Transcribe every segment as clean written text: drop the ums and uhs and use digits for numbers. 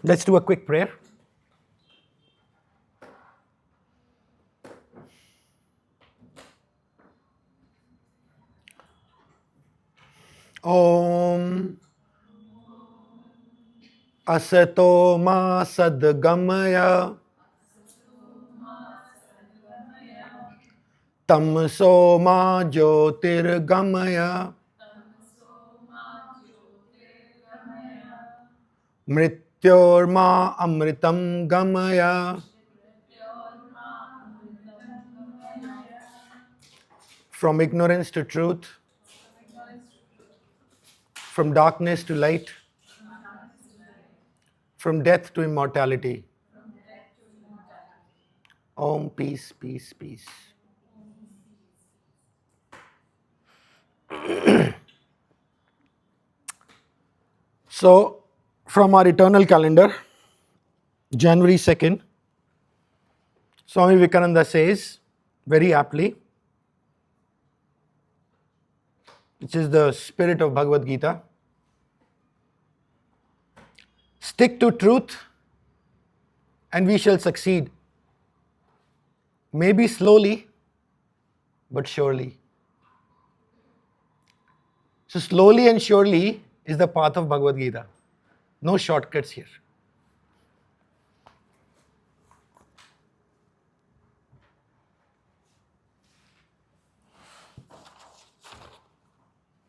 Let's do a quick prayer. Om Asato Ma Sadgamaya Tamso Ma Jyotirgamaya Mrityorma Amritam Gamaya. From ignorance to truth, from darkness to light, from death to immortality. Om, peace, peace, peace. So, from our eternal calendar, January 2nd, Swami Vivekananda says, very aptly, which is the spirit of Bhagavad Gita, stick to truth and we shall succeed. Maybe slowly, but surely. So slowly and surely is the path of Bhagavad Gita. No shortcuts here.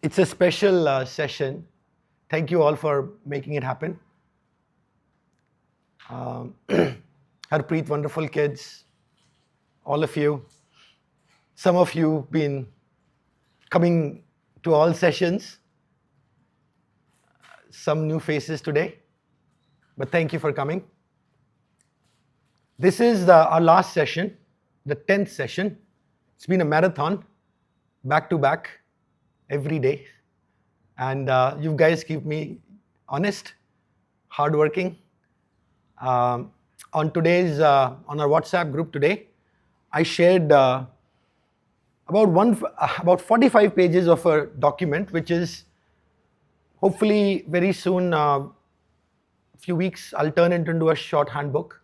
It's a special session. Thank you all for making it happen. Harpreet, wonderful kids, all of you. Some of you been coming to all sessions. Some new faces today, but thank you for coming. This is our last session, the 10th session. It's been a marathon, back to back, every day. And you guys keep me honest, hardworking. On our WhatsApp group today, I shared about 45 pages of a document, which is hopefully very soon, few weeks, I'll turn it into a short handbook,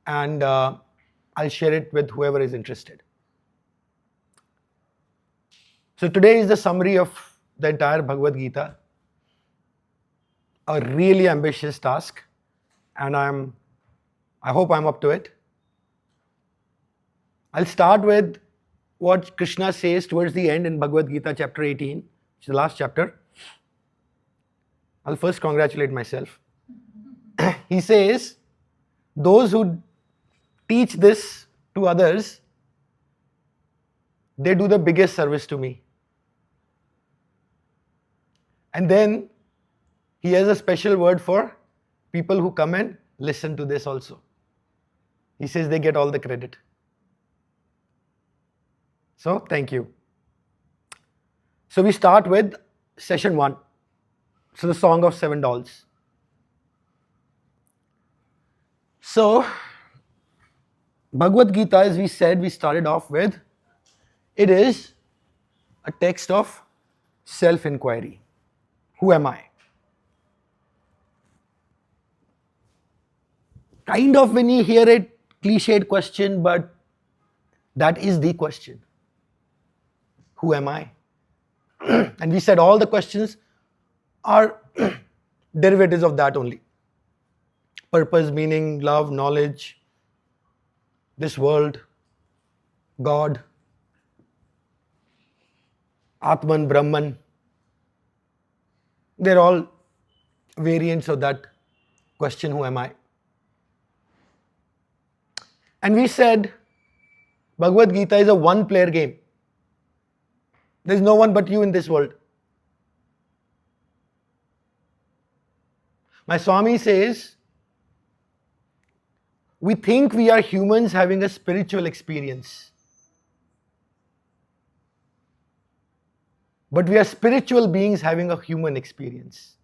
and I'll share it with whoever is interested. So today is the summary of the entire Bhagavad Gita. A really ambitious task, and I hope I'm up to it. I'll start with what Krishna says towards the end in Bhagavad Gita chapter 18, which is the last chapter. I'll first congratulate myself. He says, those who teach this to others, they do the biggest service to me. And then he has a special word for people who come and listen to this also. He says they get all the credit. So, thank you. So, we start with session 1. So, the Song of Seven Dolls. So, Bhagavad Gita, as we said, we started off with, it is a text of self-inquiry. Who am I? Kind of when you hear it, cliched question, but that is the question. Who am I? And we said all the questions are derivatives of that only. Purpose, meaning, love, knowledge, this world, God, Atman, Brahman. They're all variants of that question, who am I? And we said Bhagavad Gita is a one-player game. There's no one but you in this world. My Swami says, we think we are humans having a spiritual experience. But we are spiritual beings having a human experience.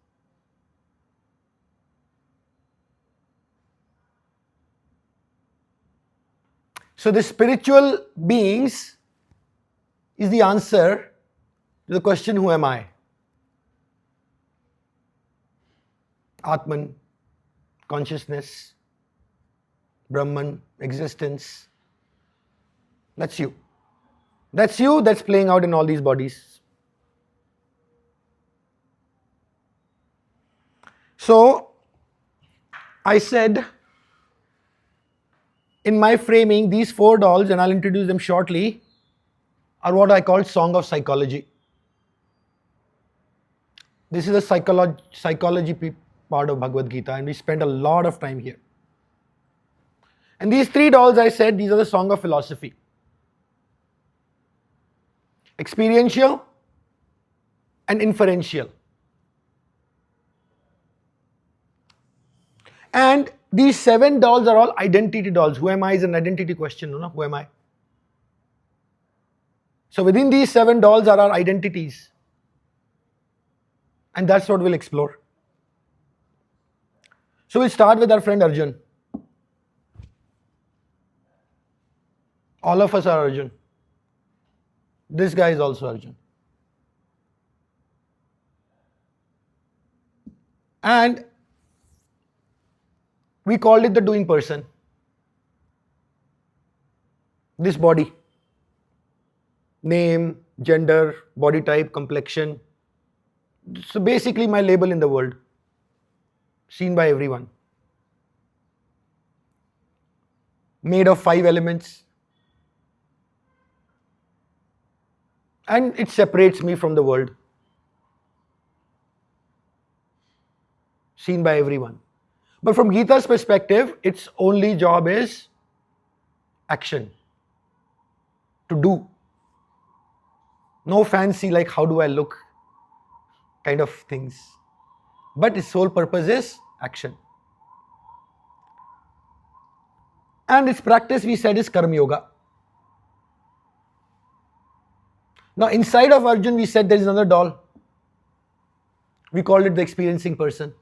So the spiritual beings is the answer to the question, who am I? Atman, consciousness, Brahman, existence. That's you. That's you that's playing out in all these bodies. So, I said, in my framing, these 4 dolls, and I'll introduce them shortly, are what I call Song of Psychology. This is a psychology part of Bhagavad Gita, and we spend a lot of time here. And these 3 dolls, I said, these are the Song of Philosophy. Experiential and inferential. And these 7 dolls are all identity dolls. Who am I is an identity question, no? Who am I? So within these 7 dolls are our identities. And that's what we'll explore. So we'll start with our friend Arjun. All of us are Arjun. This guy is also Arjun. And we called it the doing person. This body. Name, gender, body type, complexion. So basically my label in the world. Seen by everyone. Made of 5 elements. And it separates me from the world. Seen by everyone. But from Gita's perspective, its only job is action. To do. No fancy like how do I look kind of things. But its sole purpose is action. And its practice, we said, is Karma Yoga. Now inside of Arjun, we said there is another doll. We called it the experiencing person.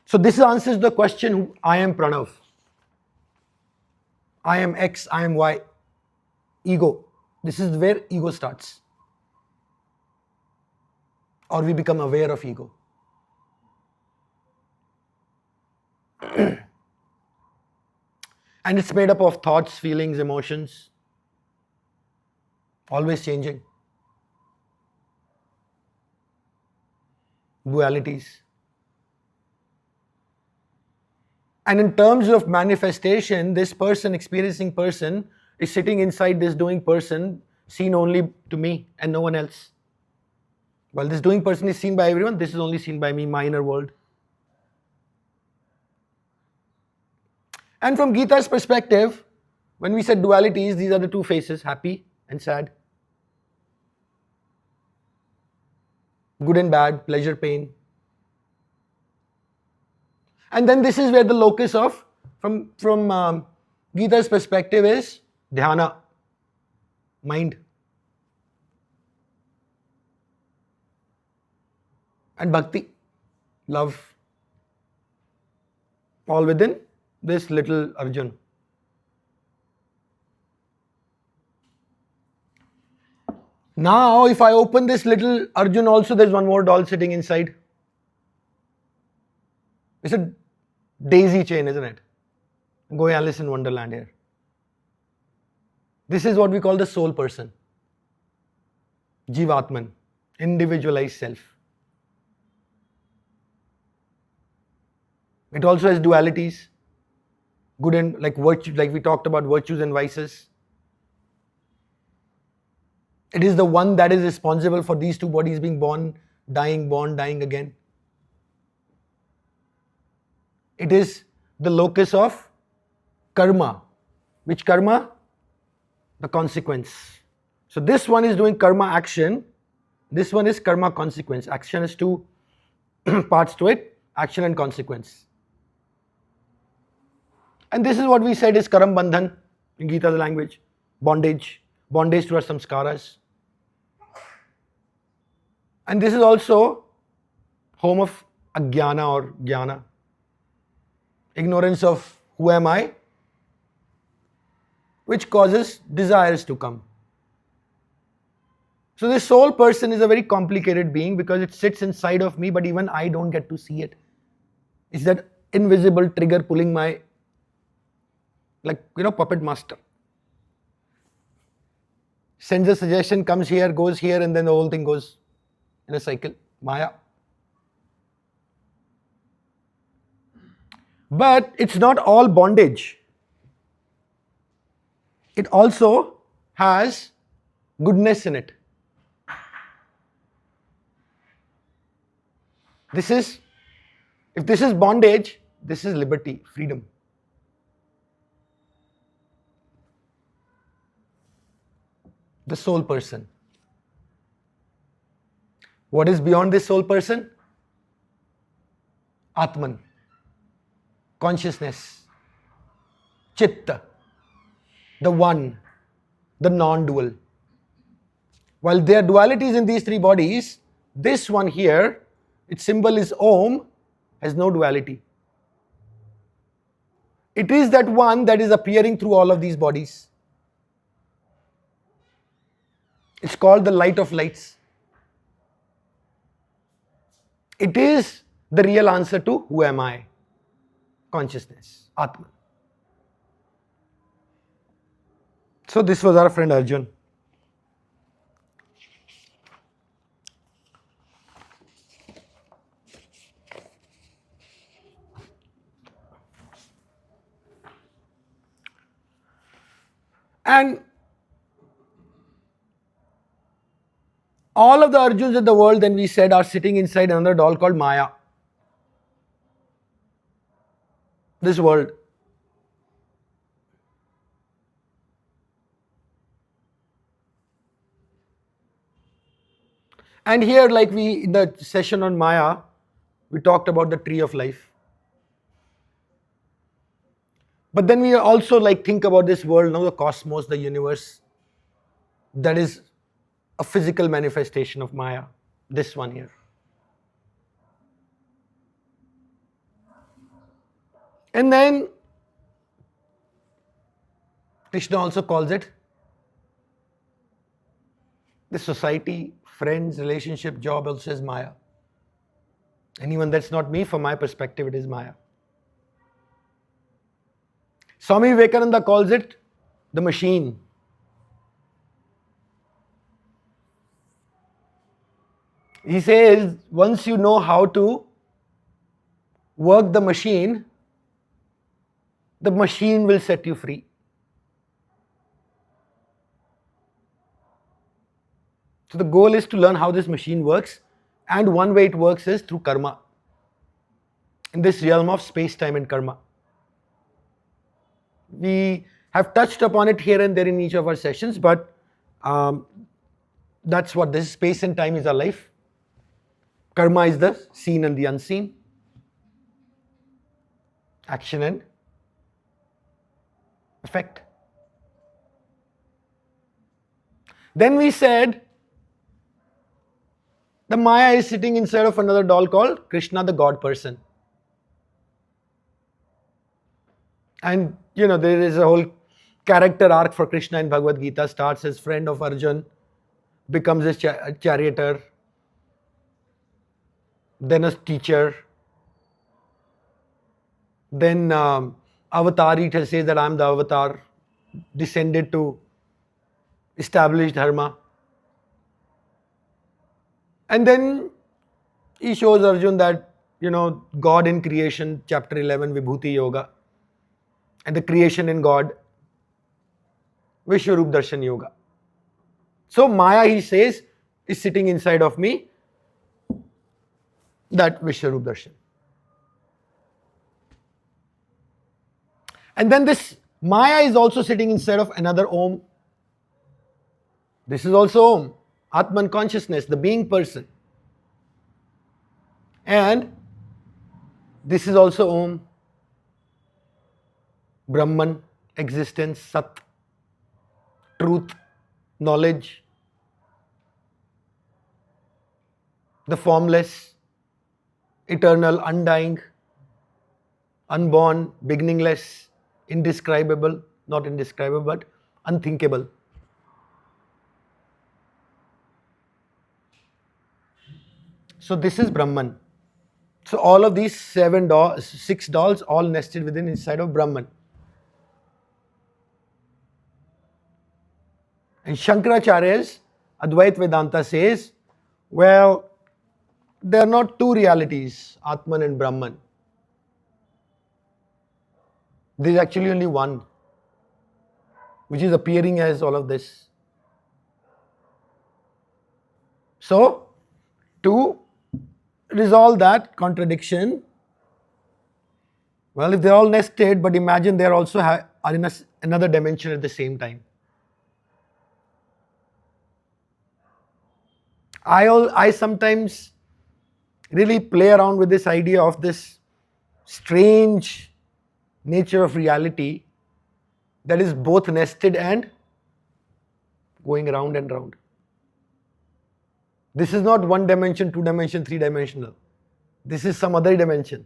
So this answers the question, I am Pranav. I am X, I am Y. Ego. This is where ego starts. Or we become aware of ego. And it's made up of thoughts, feelings, emotions. Always changing. Dualities. And in terms of manifestation, this person, experiencing person, is sitting inside this doing person, seen only to me and no one else. While this doing person is seen by everyone, this is only seen by me, my inner world. And from Gita's perspective, when we said dualities, these are the 2 faces, happy and sad. Good and bad, pleasure, pain. And then this is where the locus of, from Gita's perspective, is dhyana, mind. And bhakti, love. All within this little Arjun. Now, if I open this little Arjun also, there's one more doll sitting inside. It's a daisy chain, isn't it? Go Alice in Wonderland here. This is what we call the soul person. Jivatman, individualized self. It also has dualities. Good and like virtue, like we talked about virtues and vices. It is the one that is responsible for these 2 bodies being born, dying again. It is the locus of karma. Which karma? The consequence. So this one is doing karma action. This one is karma consequence. Action has 2 parts to it, action and consequence. And this is what we said is karam bandhan in Gita's language. Bondage to our samskaras. And this is also home of ajnana or jnana. Ignorance of who am I which causes desires to come. So this soul person is a very complicated being because it sits inside of me, but even I don't get to see it. It's that invisible trigger pulling my, puppet master. Sends a suggestion, comes here, goes here, and then the whole thing goes in a cycle. Maya. But it's not all bondage. It also has goodness in it. If this is bondage, this is liberty, freedom. The soul person. What is beyond this soul person? Atman, consciousness, Chitta, the one, the non-dual. While there are dualities in these three bodies, this one here, its symbol is Om, has no duality. It is that one that is appearing through all of these bodies. It's called the light of lights. It is the real answer to who am I? Consciousness, Atman. So this was our friend Arjun. And all of the Arjuns in the world, then we said, are sitting inside another doll called Maya. This world. And here, in the session on Maya, we talked about the tree of life. But then we also think about this world, now the cosmos, the universe, that is a physical manifestation of Maya, this one here. And then Krishna also calls it the society, friends, relationship, job also is Maya. Anyone that's not me, from my perspective, it is Maya. Swami Vivekananda calls it the machine. He says, once you know how to work the machine will set you free. So the goal is to learn how this machine works, and one way it works is through karma. In this realm of space, time and karma. We have touched upon it here and there in each of our sessions, but that's what this space and time is our life. Karma is the seen and the unseen. Action and effect. Then we said the Maya is sitting inside of another doll called Krishna, the God person. And there is a whole character arc for Krishna in Bhagavad Gita. Starts as friend of Arjun, becomes his charioteer, then a teacher, then avatar. He says that I am the avatar, descended to establish dharma. And then he shows Arjun that, God in creation, chapter 11, Vibhuti Yoga, and the creation in God, Vishwarup Darshan Yoga. So Maya, he says, is sitting inside of me, that Vishwarup Darshan. And then this Maya is also sitting inside of another Om. This is also Om, Atman consciousness, the being person. And this is also Om, Brahman, existence, Sat, truth, knowledge, the formless, eternal, undying, unborn, beginningless, indescribable, not indescribable, but unthinkable. So this is Brahman. So all of these 6 dolls all nested within inside of Brahman. And Shankaracharya's Advait Vedanta says, well, there are not two realities, Atman and Brahman. There is actually only one, which is appearing as all of this. So, to resolve that contradiction, well, if they're all nested, but imagine they're also are in another dimension at the same time. I sometimes really play around with this idea of this strange nature of reality that is both nested and going round and round. This is not one dimension, two dimension, three dimensional. This is some other dimension.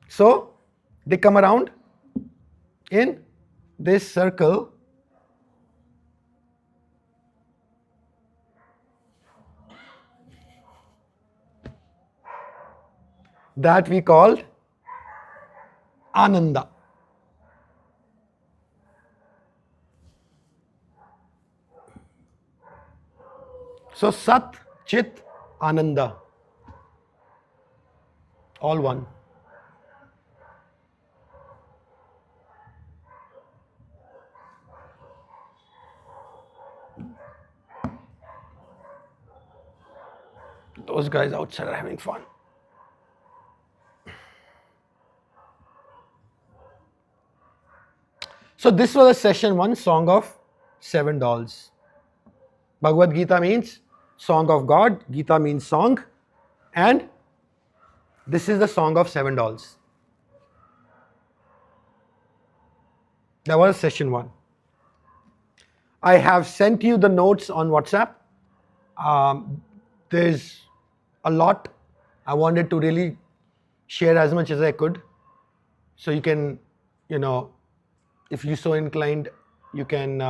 So they come around in this circle that we call Ananda. So Sat, Chit, Ananda, all one. Those guys outside are having fun. So this was a session 1, Song of 7 Dolls. Bhagavad Gita means Song of God, Gita means song, and this is the Song of 7 Dolls. That was session 1. I have sent you the notes on WhatsApp. There's a lot. I wanted to really share as much as I could. So you can, if you're so inclined, you can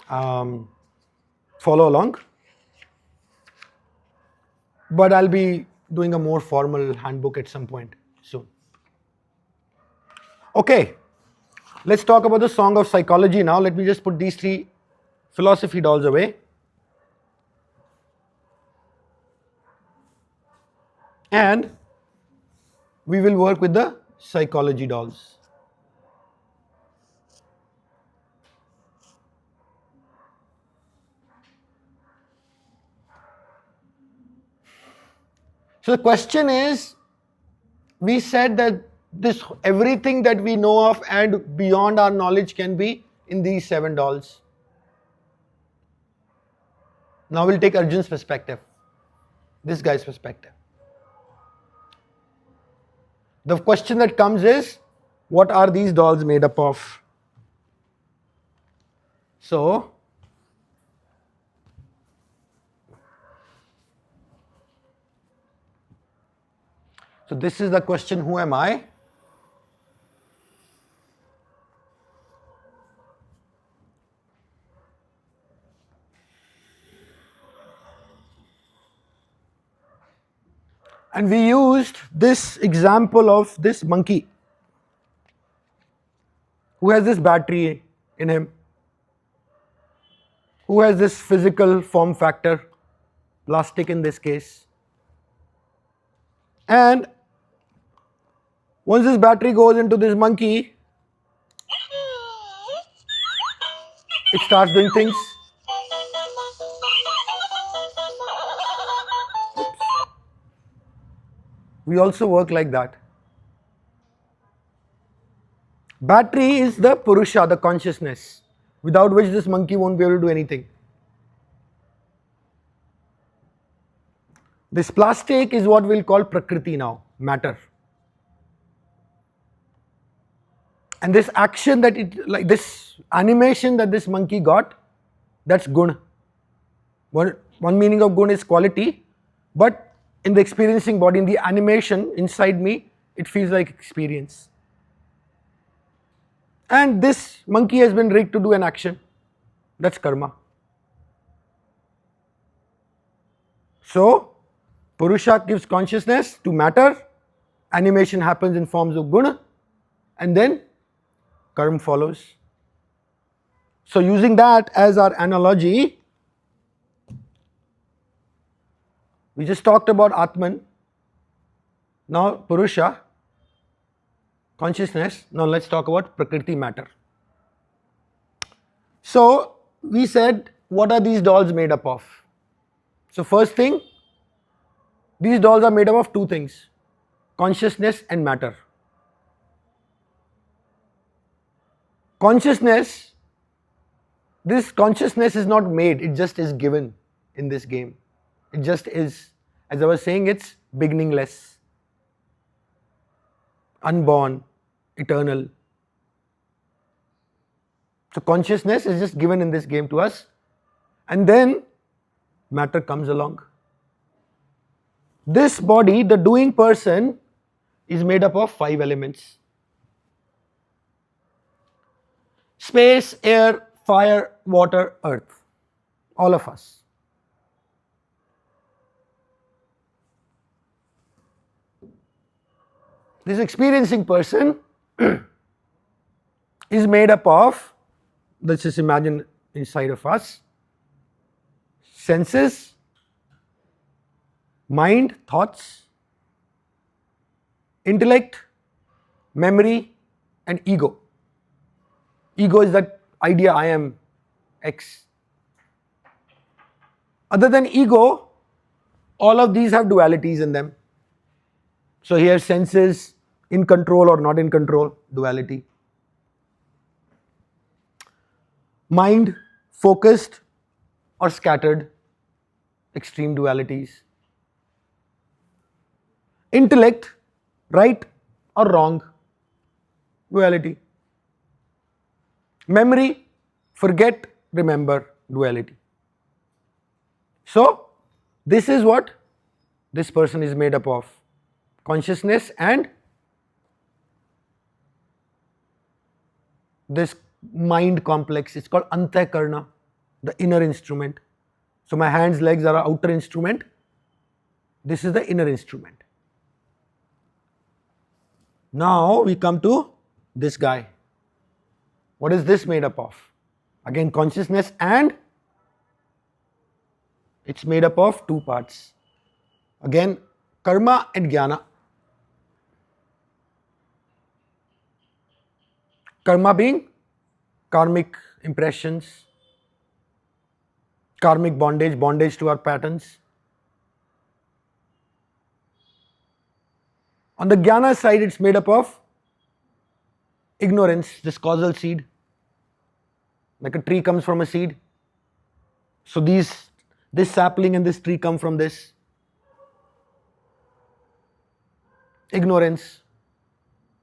follow along. But I'll be doing a more formal handbook at some point soon. Okay, let's talk about the Song of Psychology now. Let me just put these 3 philosophy dolls away. And we will work with the psychology dolls. So the question is, we said that everything that we know of and beyond our knowledge can be in these 7 dolls. Now we'll take Arjun's perspective, this guy's perspective. The question that comes is, what are these dolls made up of? So this is the question, who am I? And we used this example of this monkey who has this battery in him, who has this physical form factor, plastic in this case. And once this battery goes into this monkey, it starts doing things. We also work like that. Battery is the Purusha, the consciousness, without which this monkey won't be able to do anything. This plastic is what we'll call Prakriti now, matter. And this action that like this animation that this monkey got, that's Gun. One meaning of Gun is quality, but in the experiencing body, in the animation inside me, it feels like experience. And this monkey has been rigged to do an action. That's karma. So, Purusha gives consciousness to matter, animation happens in forms of guna, and then karma follows. So, using that as our analogy, we just talked about Atman, now Purusha, consciousness. Now let's talk about Prakriti, matter. So, we said, what are these dolls made up of? So, first thing, these dolls are made up of two things, consciousness and matter. Consciousness, this consciousness is not made, it just is given in this game. It just is. As I was saying, it's beginningless, unborn, eternal. So consciousness is just given in this game to us, and then matter comes along. This body, the doing person, is made up of 5 elements: space, air, fire, water, earth. All of us. This experiencing person is made up of, let's just imagine inside of us, senses, mind, thoughts, intellect, memory, and ego. Ego is that idea, I am X. Other than ego, all of these have dualities in them. So here senses, in control or not in control, duality. Mind, focused or scattered, extreme dualities. Intellect, right or wrong, duality. Memory, forget, remember, duality. So, this is what this person is made up of: consciousness and this mind complex. It's called Antakarna, the inner instrument. So my hands, legs are our outer instrument. This is the inner instrument. Now we come to this guy. What is this made up of? Again, consciousness, and it's made up of 2 parts. Again, karma and jnana. Karma being karmic impressions, karmic bondage, bondage to our patterns. On the jnana side, it's made up of ignorance, this causal seed. Like a tree comes from a seed. So this sapling and this tree come from this. Ignorance.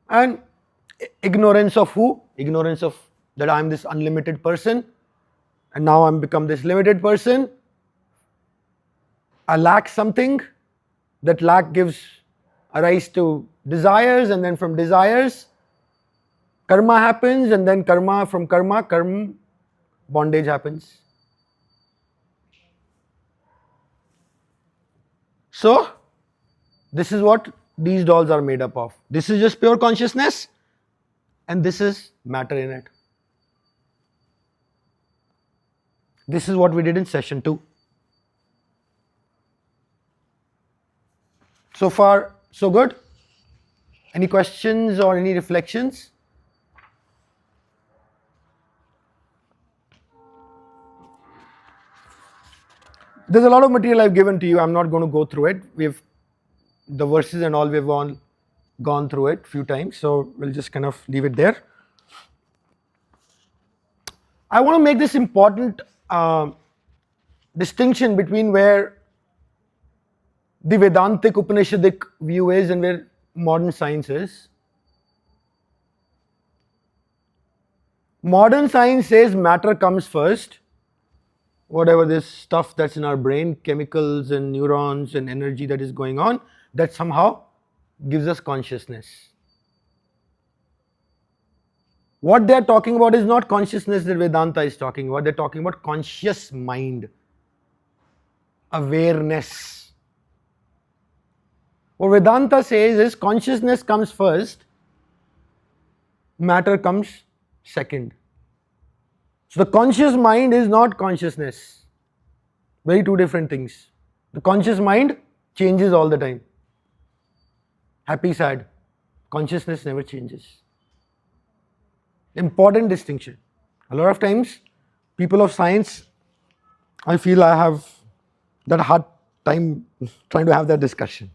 And ignorance of who? Ignorance of that I am this unlimited person, and now I'm become this limited person. I lack something. That lack gives a rise to desires, and then from desires, karma happens, and then karma, bondage happens. So, this is what these dolls are made up of. This is just pure consciousness, and this is matter in it. This is what we did in session 2. So far, so good? Any questions or any reflections? There's a lot of material I've given to you. I'm not going to go through it. The verses and all, we've gone through it a few times, so we'll just kind of leave it there. I want to make this important distinction between where the Vedantic Upanishadic view is and where modern science is. Modern science says matter comes first. Whatever this stuff that's in our brain, chemicals and neurons and energy that is going on, that somehow gives us consciousness. What they are talking about is not consciousness that Vedanta is talking about. They're talking about conscious mind, awareness. What Vedanta says is consciousness comes first, matter comes second. So the conscious mind is not consciousness. Very two different things. The conscious mind changes all the time. Happy, sad. Consciousness never changes. Important distinction. A lot of times, people of science, I feel I have that hard time trying to have that discussion.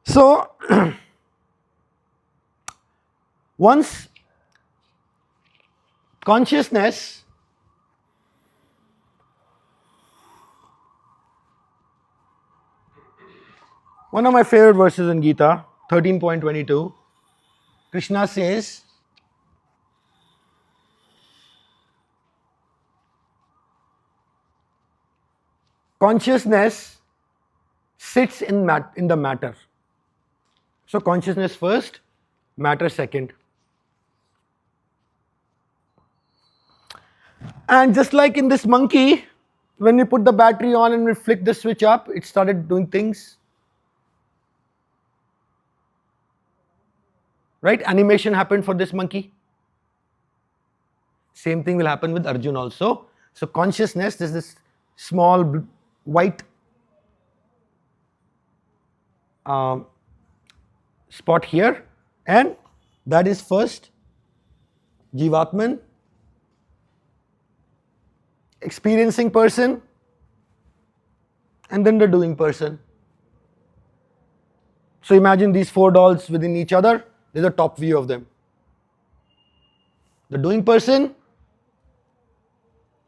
So, once consciousness one of my favorite verses in Gita, 13.22, Krishna says, consciousness sits in the matter. So consciousness first, matter second. And just like in this monkey, when we put the battery on and we flick the switch up, it started doing things. Right? Animation happened for this monkey. Same thing will happen with Arjun also. So consciousness, there's this small white spot here, and that is first Jivatman, experiencing person, and then the doing person. So imagine these four dolls within each other. There's a top view of them. The doing person,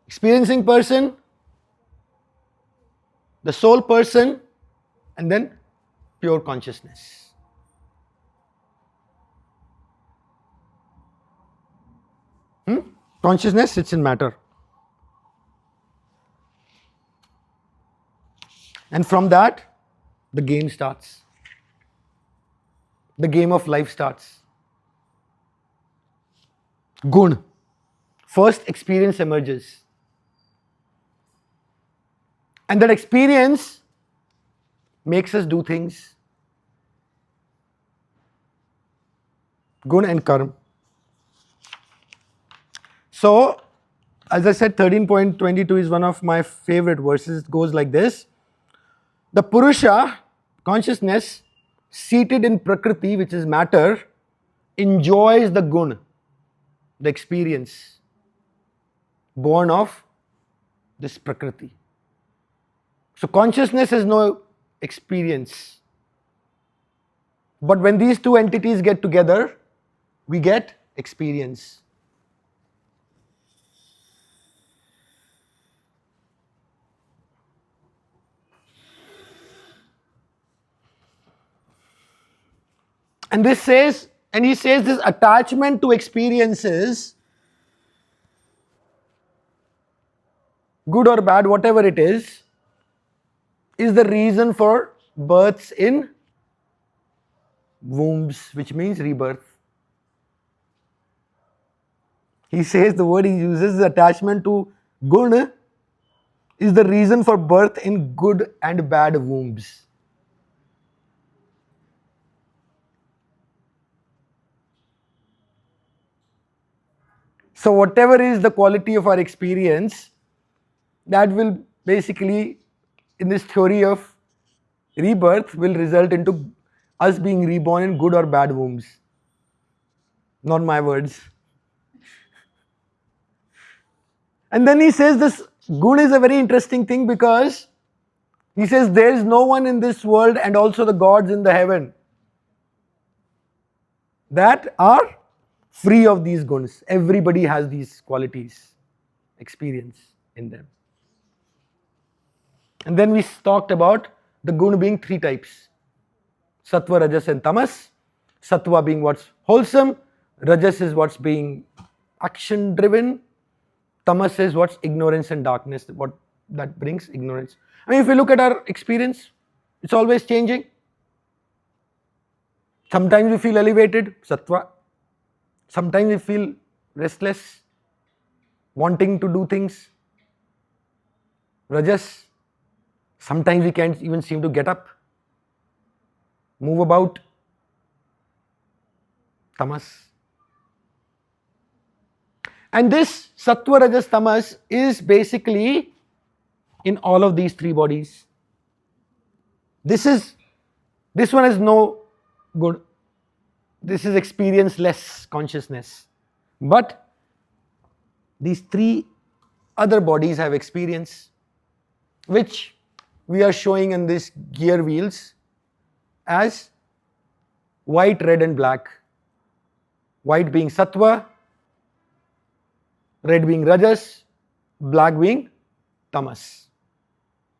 experiencing person, the soul person, and then pure consciousness. Consciousness sits in matter. And from that, the game starts. The game of life starts. Gun. First experience emerges. And that experience makes us do things. Gun and karma. So, as I said, 13.22 is one of my favorite verses. It goes like this. The Purusha, consciousness, seated in Prakriti, which is matter, enjoys the gun, the experience, born of this Prakriti. So consciousness has no experience. But when these two entities get together, we get experience. And he says this attachment to experiences, good or bad, whatever it is the reason for births in wombs, which means rebirth. He says the word he uses, attachment to gun, is the reason for birth in good and bad wombs. So whatever is the quality of our experience, that will basically, in this theory of rebirth, will result into us being reborn in good or bad wombs. Not my words. And then he says this gun is a very interesting thing, because he says there is no one in this world and also the gods in the heaven that are free of these guns. Everybody has these qualities, experience in them. And then we talked about the gun being three types: Sattva, Rajas and Tamas. Sattva being what's wholesome, Rajas is what's being action driven, Tamas is what's ignorance and darkness, what that brings ignorance. I mean, if you look at our experience, it's always changing. Sometimes we feel elevated, sattva. Sometimes we feel restless, wanting to do things, rajas. Sometimes we can't even seem to get up, move about, tamas. And this sattva, rajas, tamas is basically in all of these three bodies. This one is no good. This is experience-less consciousness. But these three other bodies have experience, which we are showing in these gear wheels as white, red and black. White being sattva, red being rajas, black being tamas.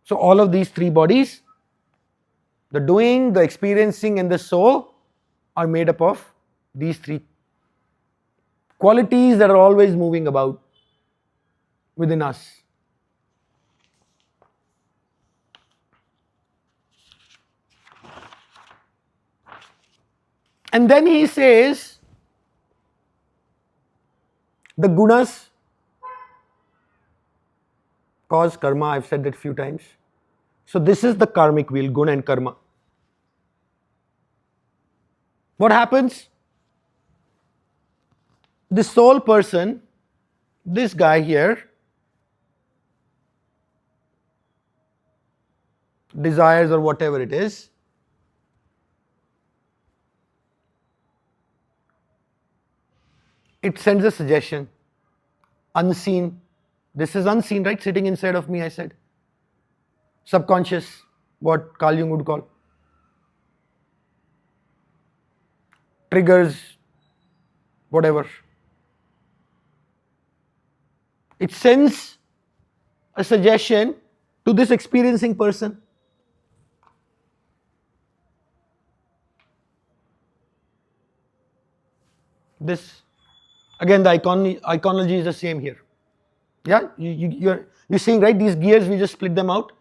So all of these three bodies, the doing, the experiencing and the soul are made up of these three qualities that are always moving about within us. And then he says, the gunas cause karma. I've said that few times. So this is the karmic wheel, guna and karma. What happens? This soul person, this guy here, desires or whatever it is, it sends a suggestion, unseen. This is unseen, right? Sitting inside of me, I said. Subconscious, what Carl Jung would call. Triggers, whatever. It sends a suggestion to this experiencing person. This, again, the iconology is the same here. Yeah, you're seeing, right? These gears, we just split them out.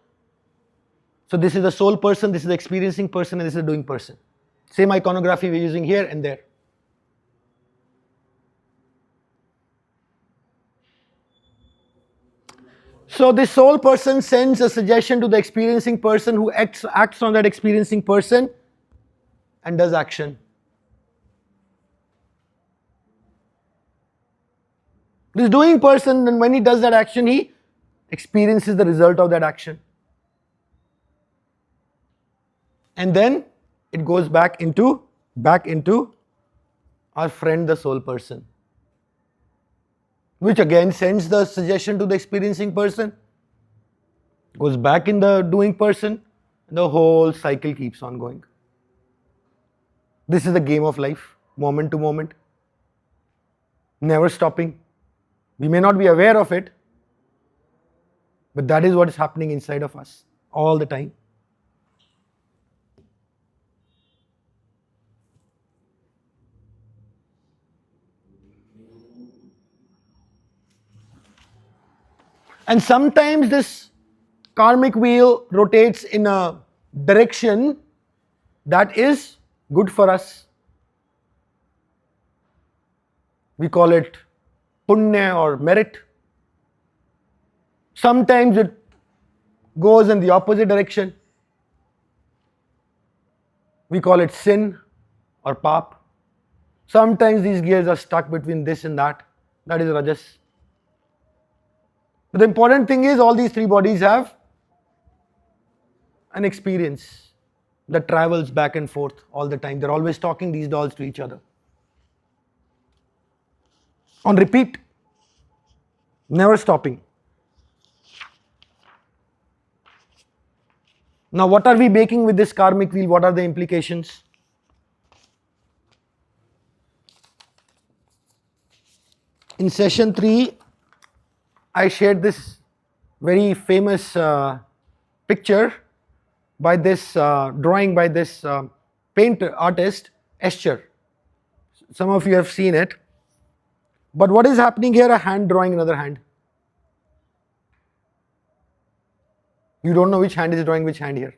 So this is the soul person, this is the experiencing person, and this is the doing person. Same iconography we're using here and there. So the soul person sends a suggestion to the experiencing person, who acts on that experiencing person and does action. This doing person, and when he does that action, he experiences the result of that action. And then it goes back into our friend, the soul person, which again sends the suggestion to the experiencing person, goes back in the doing person, and the whole cycle keeps on going. This is the game of life, moment to moment, never stopping. We may not be aware of it, but that is what is happening inside of us all the time. And sometimes this karmic wheel rotates in a direction that is good for us. We call it punya or merit. Sometimes it goes in the opposite direction. We call it sin or pap. Sometimes these gears are stuck between this and that. That is rajas. But the important thing is, all these three bodies have an experience that travels back and forth all the time. They're always talking, these dolls, to each other. On repeat, never stopping. Now, what are we making with this karmic wheel? What are the implications? In session 3, I shared this very famous picture by this drawing by this paint artist, Escher. Some of you have seen it. But what is happening here? A hand drawing another hand. You don't know which hand is drawing which hand here.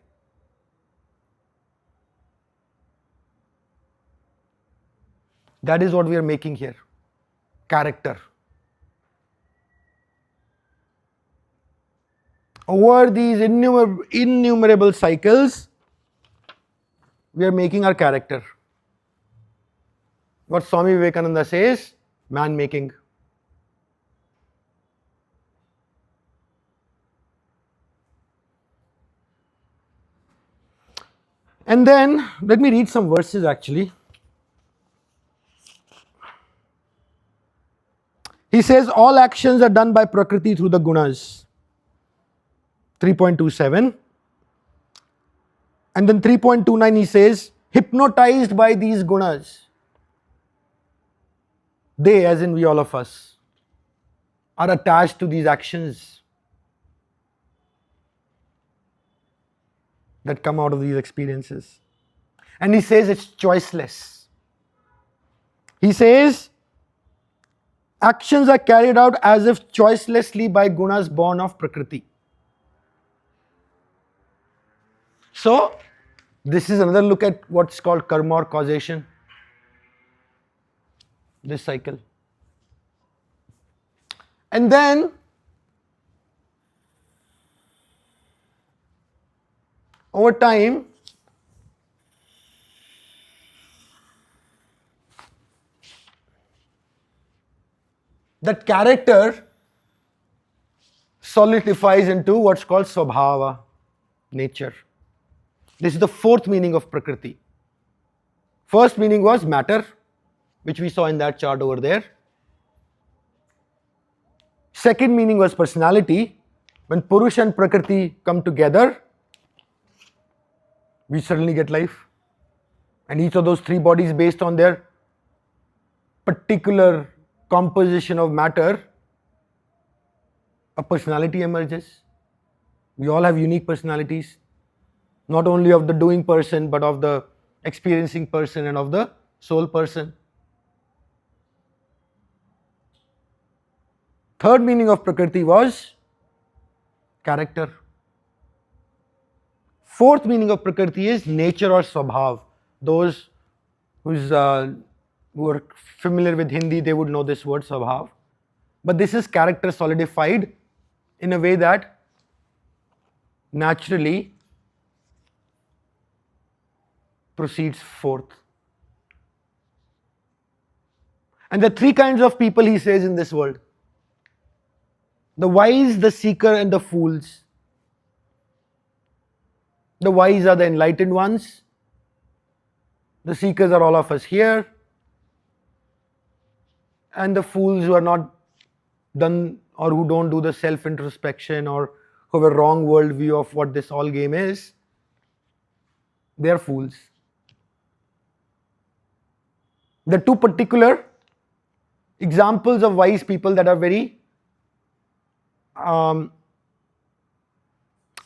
That is what we are making here. Character. Over these innumerable cycles, we are making our character. What Swami Vivekananda says, man making. And then, let me read some verses actually. He says, all actions are done by Prakriti through the gunas. 3.27. And then 3.29 he says, hypnotized by these gunas. They, as in we all of us, are attached to these actions that come out of these experiences. And he says it's choiceless. He says, actions are carried out as if choicelessly by gunas born of Prakriti. So, this is another look at what's called karma or causation. This cycle. And then, over time, that character solidifies into what's called swabhava, nature. This is the fourth meaning of Prakriti. First meaning was matter, which we saw in that chart over there. Second meaning was personality. When Purusha and Prakriti come together, we suddenly get life. And each of those three bodies, based on their particular composition of matter, a personality emerges. We all have unique personalities, not only of the doing person, but of the experiencing person and of the soul person. Third meaning of Prakriti was character. Fourth meaning of Prakriti is nature or swabhav. Those who are familiar with Hindi, they would know this word swabhav. But this is character solidified in a way that naturally proceeds forth. And the three kinds of people he says in this world: the wise, the seeker, and the fools. The wise are the enlightened ones. The seekers are all of us here. And the fools who are not done or who don't do the self-introspection or who have a wrong worldview of what this whole game is, they are fools. The two particular examples of wise people that are very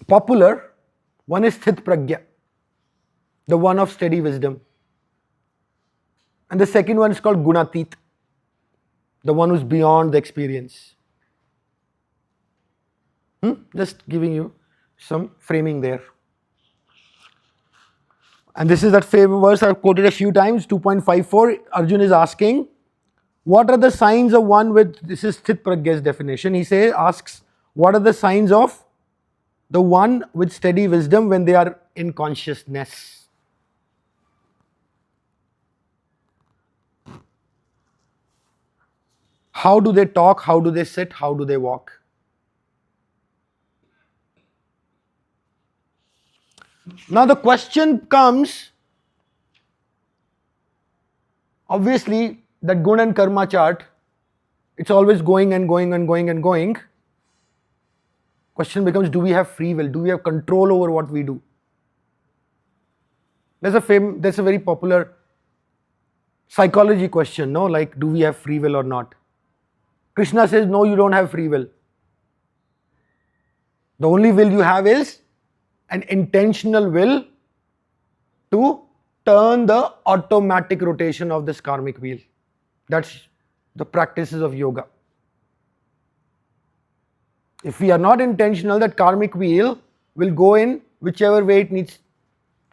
popular, one is Sthit Pragya, the one of steady wisdom. And the second one is called Gunatit, the one who's beyond the experience. Just giving you some framing there. And this is that famous verse I've quoted a few times, 2.54. Arjun is asking, what are the signs of one with, this is Sthit Pragya's definition. He asks, what are the signs of the one with steady wisdom when they are in consciousness? How do they talk? How do they sit? How do they walk? Now the question comes, obviously that guna and karma chart, it's always going and going and going and going. Question becomes, do we have free will? Do we have control over what we do? There's a very popular psychology question, no? Like, do we have free will or not? Krishna says, no, you don't have free will. The only will you have is an intentional will to turn the automatic rotation of this karmic wheel. That's the practices of yoga. If we are not intentional, that karmic wheel will go in whichever way it needs,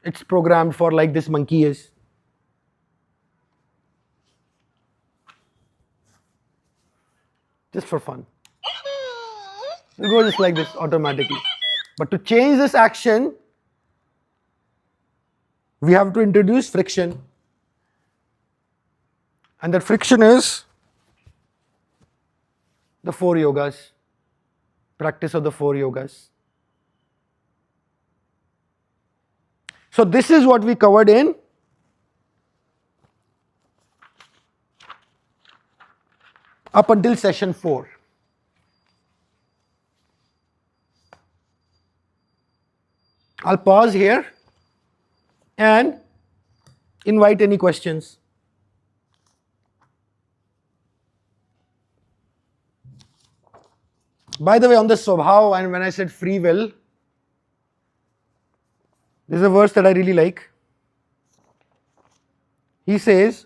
it's programmed for, like this monkey is. just for fun. It'll go just like this automatically. But to change this action, we have to introduce friction. And that friction is the 4 yogas, practice of the 4 yogas. So this is what we covered in up until session 4. I'll pause here and invite any questions. By the way, on the Swabhav, and when I said free will, this is a verse that I really like. He says,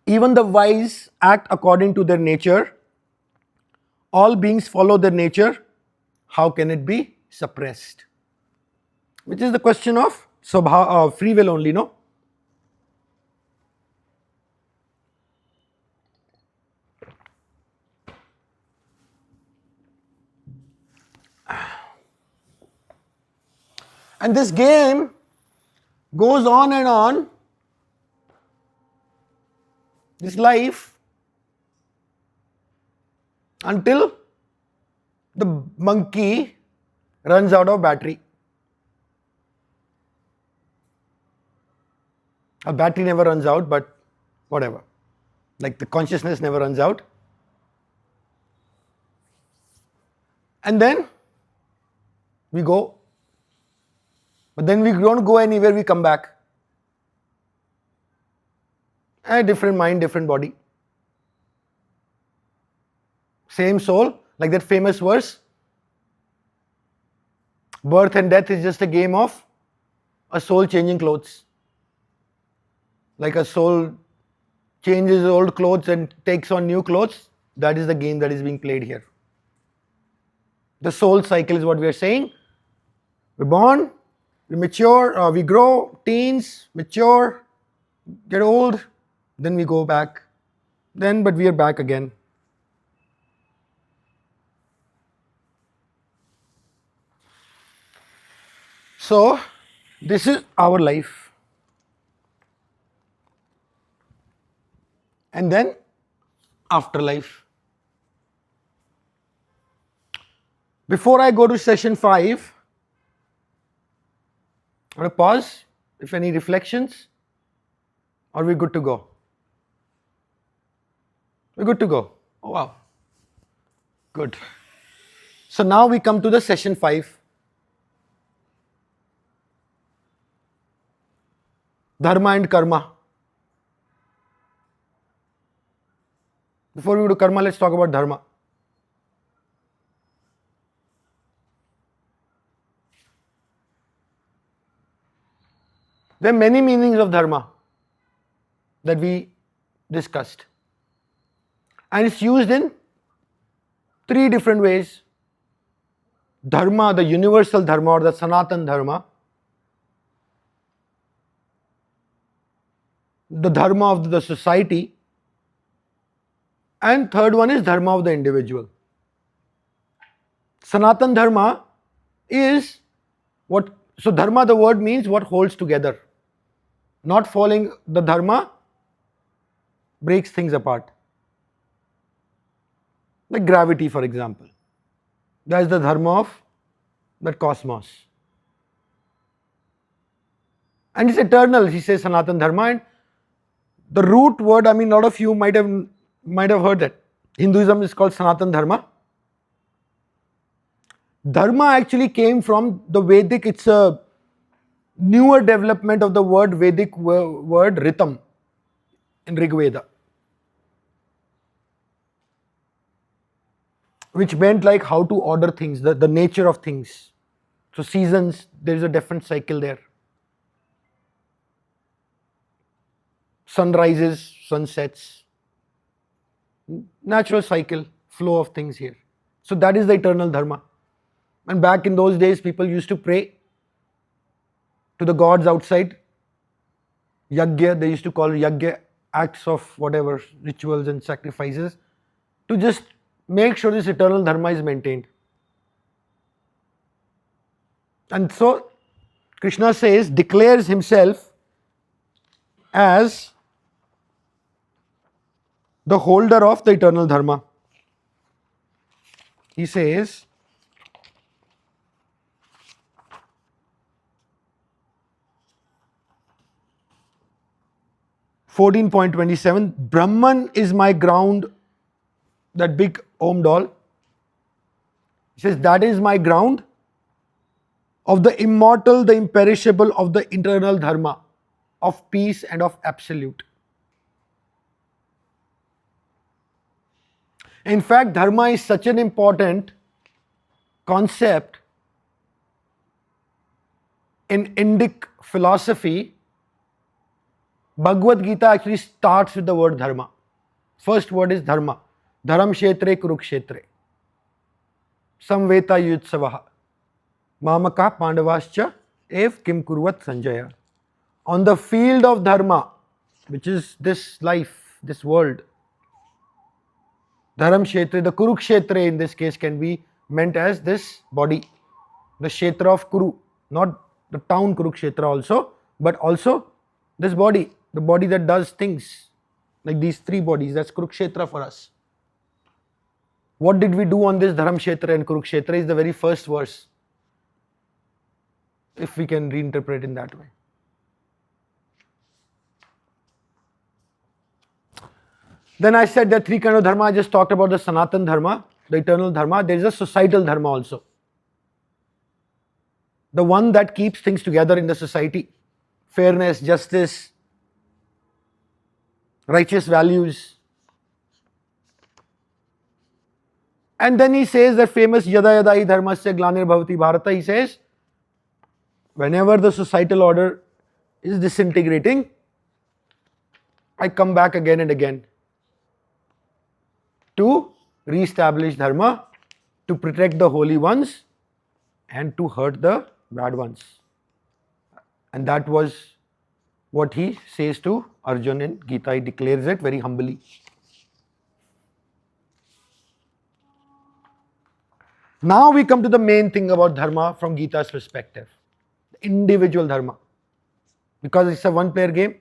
even the wise act according to their nature. All beings follow their nature. How can it be suppressed? Which is the question of free will only, no? And this game goes on and on, this life, until the monkey runs out of battery. A battery never runs out, but whatever. Like the consciousness never runs out. And then we go. But then we don't go anywhere, we come back. A different mind, different body. Same soul, like that famous verse. Birth and death is just a game of a soul changing clothes. Like a soul changes old clothes and takes on new clothes. That is the game that is being played here. The soul cycle is what we are saying. We're born, we mature, we grow, teens, mature, get old, then we go back. But we are back again. So, this is our life. And then, afterlife. Before I go to session 5, I'm going to pause. If any reflections, or we're good to go? We're good to go. Oh wow. Good. So now we come to the session 5. Dharma and karma. Before we go to karma, let's talk about dharma. There are many meanings of dharma that we discussed. And it's used in 3 different ways. Dharma, the universal dharma or the Sanatan dharma. The dharma of the society. And third one is dharma of the individual. Sanatan dharma is what, so dharma, the word means what holds together. Not following the dharma breaks things apart. Like gravity, for example. That is the dharma of that cosmos. And it's eternal, he says, Sanatan dharma. And the root word, a lot of you might have heard that. Hinduism is called Sanatan dharma. Dharma actually came from the Vedic, it's a newer development of the word Vedic word Ritam in Rig Veda, which meant like how to order things, the nature of things. So seasons, there is a different cycle there. Sunrises, sunsets, natural cycle, flow of things here. So that is the eternal dharma. And back in those days, people used to pray to the gods outside. Yagya, they used to call it Yagya, acts of whatever rituals and sacrifices to just make sure this eternal dharma is maintained. And so Krishna says, declares himself as the holder of the eternal dharma. He says, 14.27, Brahman is my ground, that big Om doll. He says, that is my ground of the immortal, the imperishable, of the eternal dharma, of peace and of absolute. In fact, dharma is such an important concept in Indic philosophy. Bhagavad Gita actually starts with the word dharma. First word is dharma. Dharam kshetre kurukshetre. Samveta yutsavaha. Mamaka pandavascha ev kim kurvat sanjaya. On the field of dharma, which is this life, this world, Dharam kshetre, the Kurukshetra in this case can be meant as this body, the kshetra of Kuru, not the town Kurukshetra also, but also this body, the body that does things, like these three bodies, that's Kurukshetra for us. What did we do on this Dharam kshetra and Kurukshetra is the very first verse, if we can reinterpret in that way. Then I said there are three kinds of dharma. I just talked about the Sanatan dharma, the eternal dharma. There is a societal dharma also. The one that keeps things together in the society. Fairness, justice, righteous values. And then he says that famous Yada Yada hi dharmasya glanir bhavati bharata. He says, whenever the societal order is disintegrating, I come back again and again to re-establish dharma, to protect the holy ones and to hurt the bad ones. And that was what he says to Arjuna in Gita. He declares it very humbly. Now we come to the main thing about dharma from Gita's perspective, the individual dharma. Because it's a one-player game,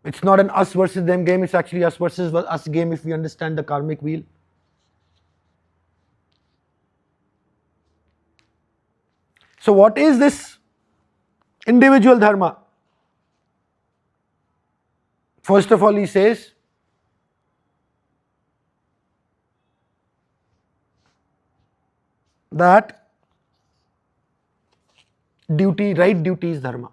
it's not an us versus them game, it's actually us versus us game if we understand the karmic wheel. So what is this individual dharma? First of all, he says, that duty, right duty is dharma.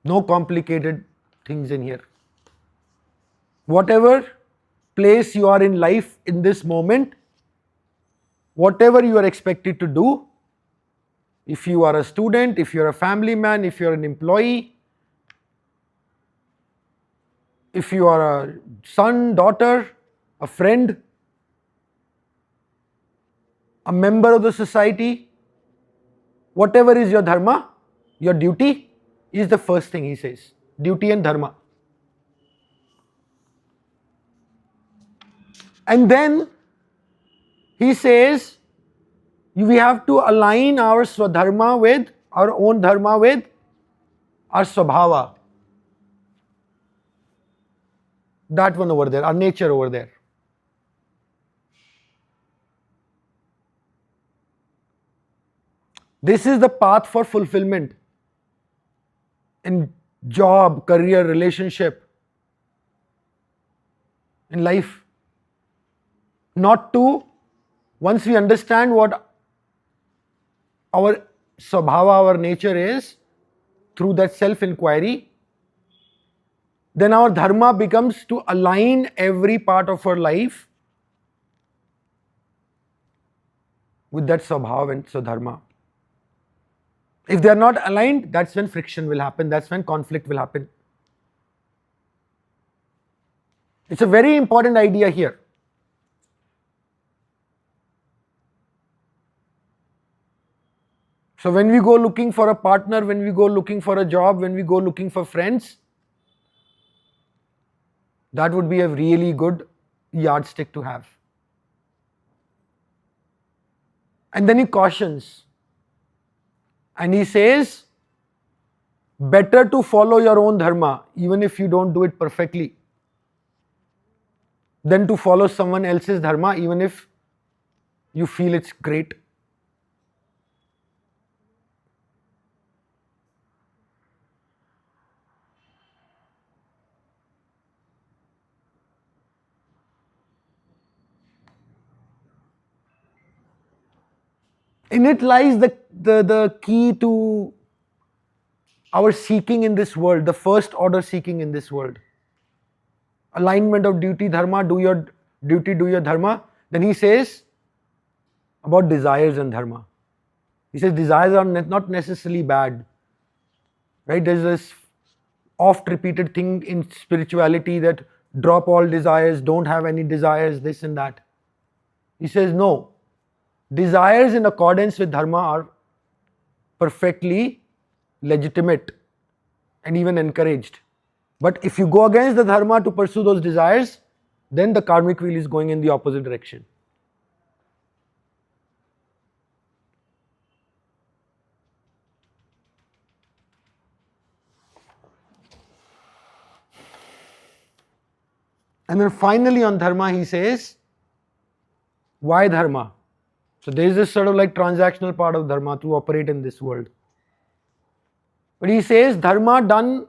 No complicated things in here. Whatever place you are in life in this moment, whatever you are expected to do, if you are a student, if you are a family man, if you are an employee, if you are a son, daughter, a friend, a member of the society, whatever is your dharma, your duty, is the first thing he says. Duty and dharma. And then he says, we have to align our swadharma with, our own dharma with our swabhava. That one over there, our nature over there. This is the path for fulfillment in job, career, relationship, in life. Not to, once we understand what our swabhava, our nature is, through that self-inquiry, then our dharma becomes to align every part of our life with that swabhava and swadharma. If they are not aligned, that's when friction will happen, that's when conflict will happen. It's a very important idea here. So when we go looking for a partner, when we go looking for a job, when we go looking for friends, that would be a really good yardstick to have. And then he cautions. And he says, better to follow your own dharma, even if you don't do it perfectly, than to follow someone else's dharma, even if you feel it's great. In it lies the key to our seeking in this world, the first order seeking in this world. Alignment of duty, dharma, do your duty, do your dharma. Then he says about desires and dharma. He says desires are not necessarily bad. Right? There's this oft repeated thing in spirituality that drop all desires, don't have any desires, this and that. He says no. Desires in accordance with dharma are perfectly legitimate and even encouraged. But if you go against the dharma to pursue those desires, then the karmic wheel is going in the opposite direction. And then finally on dharma he says, why dharma? So there is this sort of like transactional part of dharma to operate in this world. But he says dharma done,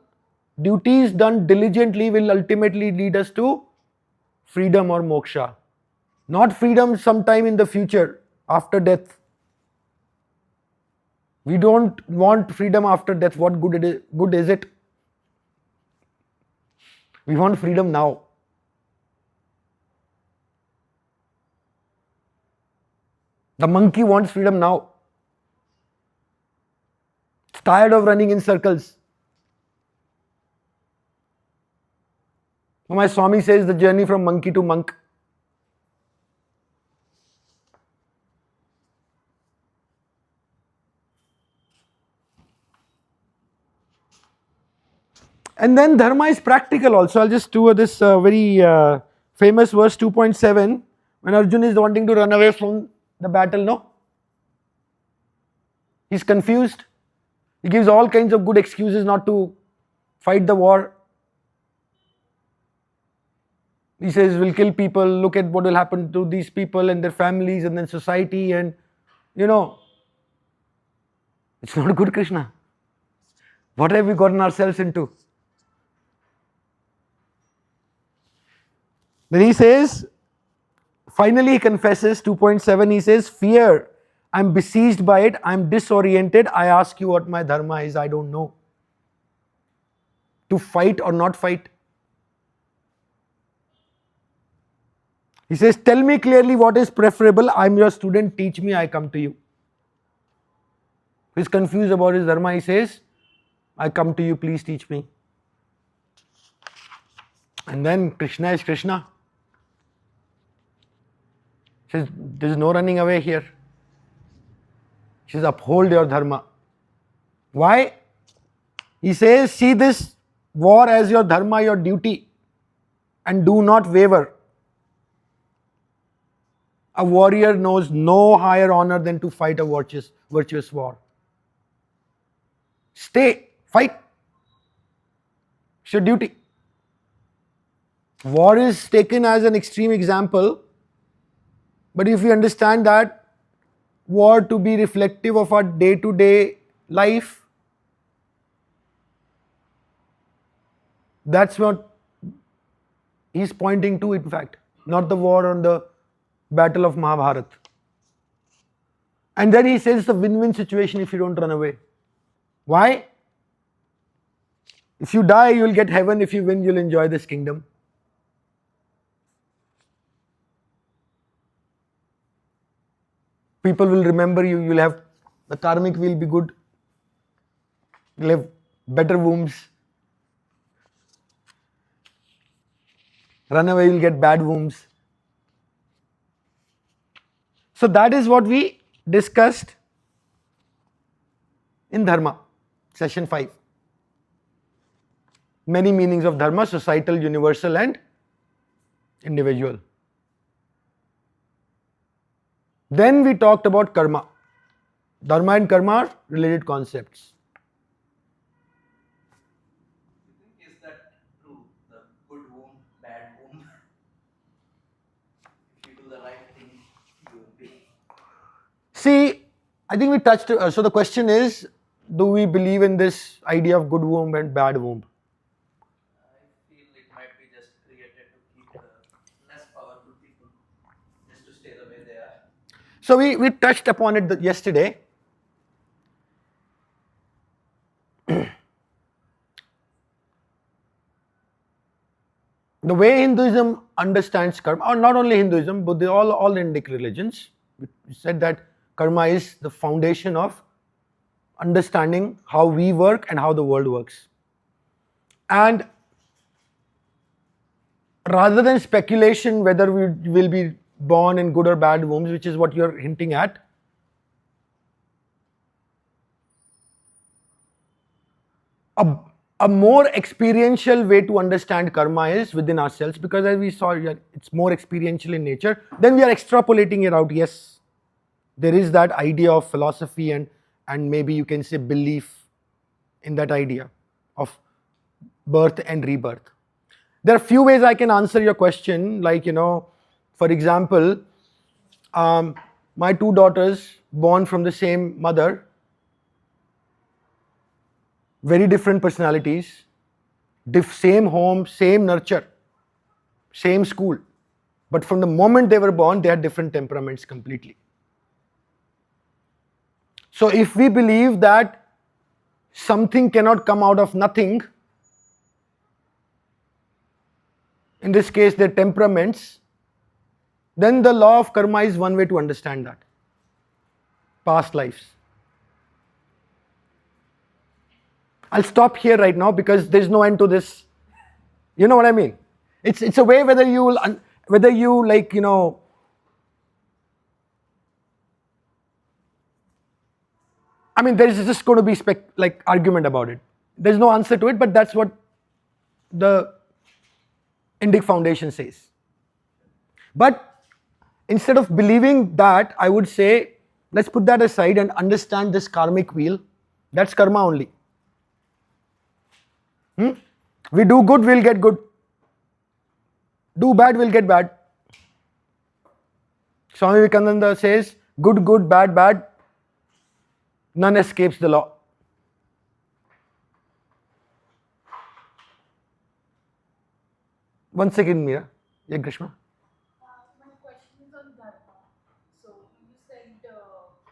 duties done diligently will ultimately lead us to freedom or moksha. Not freedom sometime in the future, after death. We don't want freedom after death. What good is it? We want freedom now. The monkey wants freedom now. It's tired of running in circles. My Swami says the journey from monkey to monk. And then dharma is practical also. I'll just do this very famous verse 2.7 when Arjun is wanting to run away from the battle, no? He's confused. He gives all kinds of good excuses not to fight the war. He says, we'll kill people, look at what will happen to these people and their families and then society, and it's not good, Krishna. What have we gotten ourselves into? Then he says, finally he confesses, 2.7, he says, fear, I'm besieged by it, I'm disoriented, I ask you what my dharma is, I don't know. To fight or not fight? He says, tell me clearly what is preferable, I'm your student, teach me, I come to you. He's confused about his dharma, he says, I come to you, please teach me. And then Krishna is Krishna. He says, there is no running away here. He says, uphold your dharma. Why? He says, see this war as your dharma, your duty, and do not waver. A warrior knows no higher honor than to fight a virtuous war. Stay, fight. It's your duty. War is taken as an extreme example, but if we understand that war to be reflective of our day-to-day life, that's what he's pointing to, in fact, not the war on the battle of Mahabharata. And then he says it's a win-win situation if you don't run away. Why? If you die, you'll get heaven. If you win, you'll enjoy this kingdom. People will remember you. You'll have, the karmic will be good. You'll have better wombs. Run away, you'll get bad wombs. So that is what we discussed in Dharma, session 5. Many meanings of Dharma: societal, universal and individual. Then we talked about karma. Dharma and karma are related concepts. Is that true? The good womb, bad womb. If you do the right thing, you will be. See, I think we touched, so the question is, do we believe in this idea of good womb and bad womb? I feel it might be just created to keep the less powerful people, just to stay the way they are. So we touched upon it yesterday. The way Hinduism understands karma, or not only Hinduism, but all Indic religions, we said that karma is the foundation of understanding how we work and how the world works. And rather than speculation whether we will be born in good or bad wombs, which is what you're hinting at, a more experiential way to understand karma is within ourselves, because as we saw, it's more experiential in nature. Then we are extrapolating it out. Yes, there is that idea of philosophy and maybe you can say belief in that idea of birth and rebirth. There are few ways I can answer your question, like, for example, my two daughters born from the same mother, very different personalities, same home, same nurture, same school, but from the moment they were born, they had different temperaments completely. So if we believe that something cannot come out of nothing, in this case their temperaments, then the law of karma is one way to understand that. Past lives. I'll stop here right now because there's no end to this. You know what I mean? It's a way whether you like, I mean, there's just going to be like argument about it. There's no answer to it, but that's what the Indic foundation says. But instead of believing that, I would say, let's put that aside and understand this karmic wheel. That's karma only. We do good, we'll get good. Do bad, we'll get bad. Swami Vivekananda says, good, good, bad, bad, none escapes the law. One second, Meera. Yeah, Grishma. My question is on dharma. So you said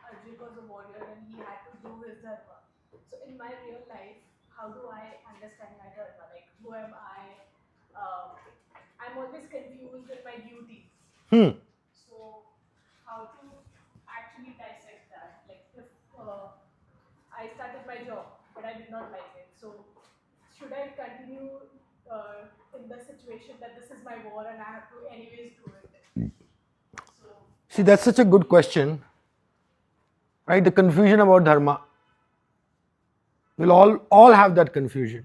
Arjun was a warrior and he had to do his dharma. So in my real life, how do I understand my dharma? Like, who am I? I'm always confused with my duties. So how to actually dissect that? Like, if I started my job but I did not like it, so should I continue in the situation that this is my war and I have to anyways do it? So, See, that's such a good question, right? The confusion about dharma. We'll all have that confusion.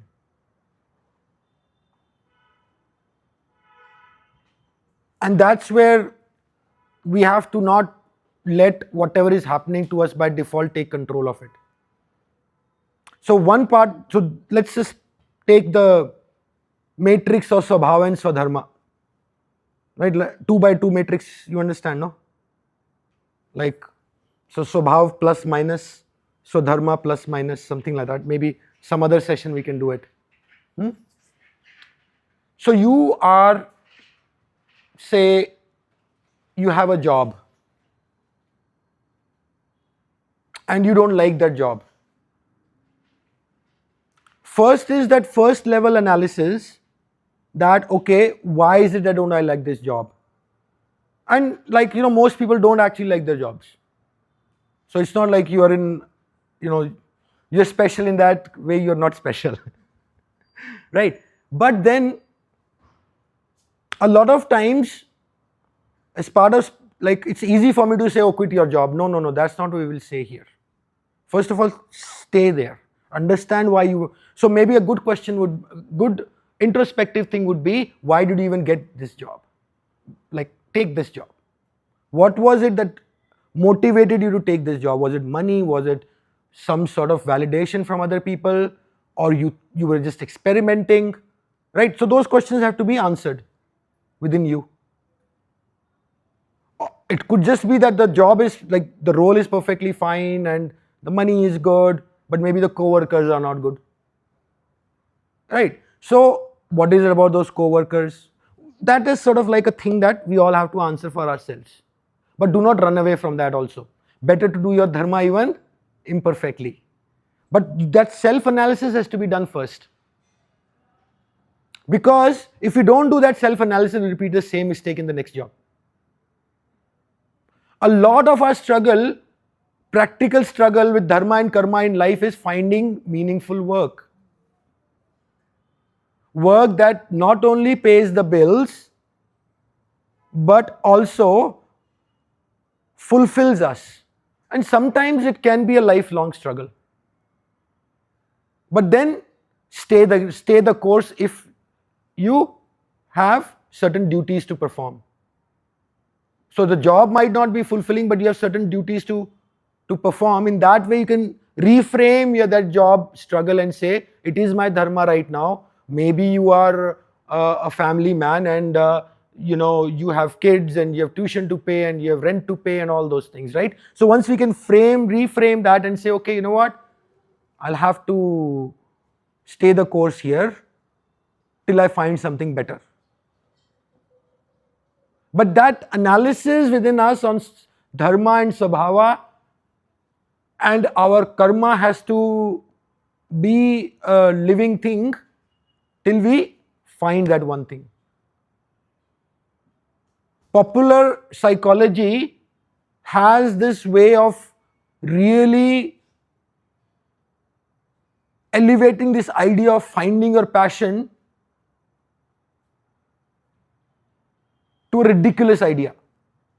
And that's where we have to not let whatever is happening to us by default take control of it. So one part, so let's just take the matrix of Swabhava and Swadharma. Right, 2 by 2 matrix, you understand, no? Like, so Swabhav plus minus, Swadharma plus minus, something like that. Maybe some other session we can do it. So you are, say, you have a job and you don't like that job. First is that first level analysis that, okay, why is it that don't I like this job? And like, most people don't actually like their jobs. So it's not like you are in, you're special in that way, you're not special. Right? But then a lot of times, as part of, like, it's easy for me to say, oh, quit your job. No, that's not what we will say here. First of all, stay there. Understand why you. So maybe a good introspective thing would be, why did you even get this job? Like, take this job. What was it that motivated you to take this job? Was it money? Was it some sort of validation from other people? Or you were just experimenting? Right? So those questions have to be answered within you. It could just be that the job is like, the role is perfectly fine and the money is good, but maybe the co-workers are not good. Right? So what is it about those co-workers? That is sort of like a thing that we all have to answer for ourselves. But do not run away from that also. Better to do your dharma even imperfectly. But that self-analysis has to be done first. Because if you don't do that self-analysis, you repeat the same mistake in the next job. A lot of our struggle, practical struggle with dharma and karma in life, is finding meaningful work. Work that not only pays the bills, but also fulfills us. And sometimes it can be a lifelong struggle. But then stay the course if you have certain duties to perform. So the job might not be fulfilling, but you have certain duties to perform. In that way, you can reframe that job struggle and say, it is my dharma right now. Maybe you are a family man and you have kids and you have tuition to pay and you have rent to pay and all those things, right? So once we can reframe that and say, okay, you know what? I'll have to stay the course here till I find something better. But that analysis within us on dharma and svabhava and our karma has to be a living thing till we find that one thing. Popular psychology has this way of really elevating this idea of finding your passion to a ridiculous idea,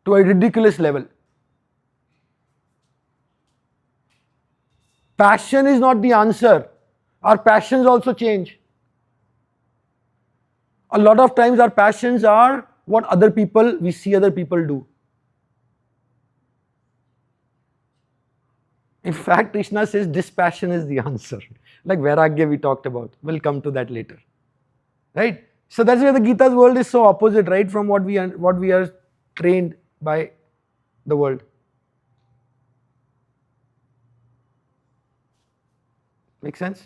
to a ridiculous level. Passion is not the answer. Our passions also change. A lot of times our passions are what we see other people do. In fact, Krishna says dispassion is the answer. Like Vairagya we talked about. We'll come to that later. Right? So that's why the Gita's world is so opposite, right, from what we are trained by the world. Make sense?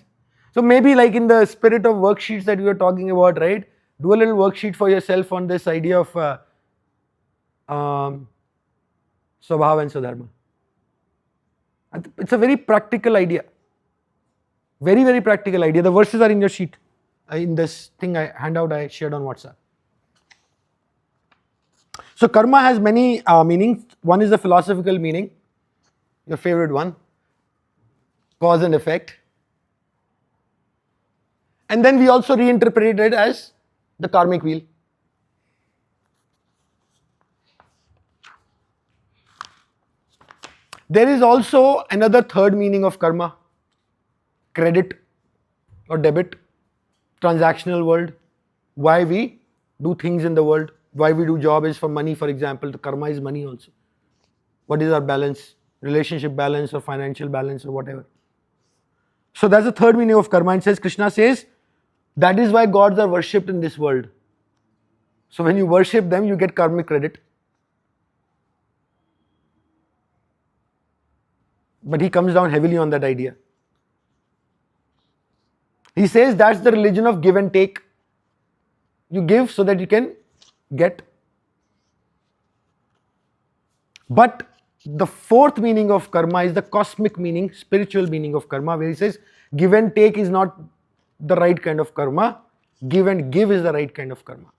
So maybe like in the spirit of worksheets that we were talking about, right? Do a little worksheet for yourself on this idea of Swabhava and Swadharma. It's a very practical idea. Very, very practical idea. The verses are in your sheet. In this handout I shared on WhatsApp. So karma has many meanings. One is the philosophical meaning, your favorite one, cause and effect. And then we also reinterpret it as the karmic wheel. There is also another third meaning of karma, credit or debit, transactional world. Why we do things in the world, why we do job is for money, for example. The karma is money also. What is our balance, relationship balance or financial balance or whatever. So that's the third meaning of karma. And Krishna says, that is why gods are worshipped in this world. So when you worship them, you get karmic credit. But he comes down heavily on that idea. He says that's the religion of give and take. You give so that you can get. But the fourth meaning of karma is the cosmic meaning, spiritual meaning of karma, where he says give and take is not the right kind of karma. Give and give is the right kind of karma.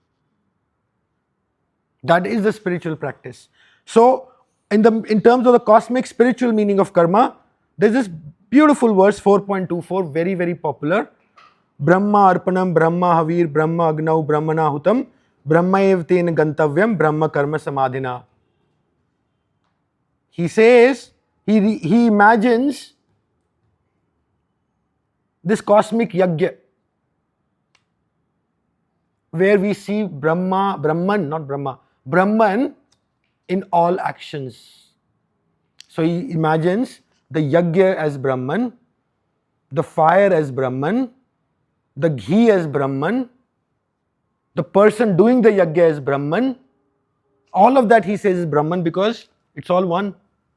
That is the spiritual practice. So in terms of the cosmic spiritual meaning of karma, there's this beautiful verse 4.24, very, very popular. Brahma arpanam, Brahma havir, Brahma agnau, Brahmana hutam, Brahma evten gantavyam, Brahma karma samadhina. He says, he imagines this cosmic yajna, where we see Brahman in all actions. So he imagines the yajna as Brahman, the fire as Brahman, the ghee as Brahman, the person doing the yajna as Brahman. All of that he says is Brahman because it's all one,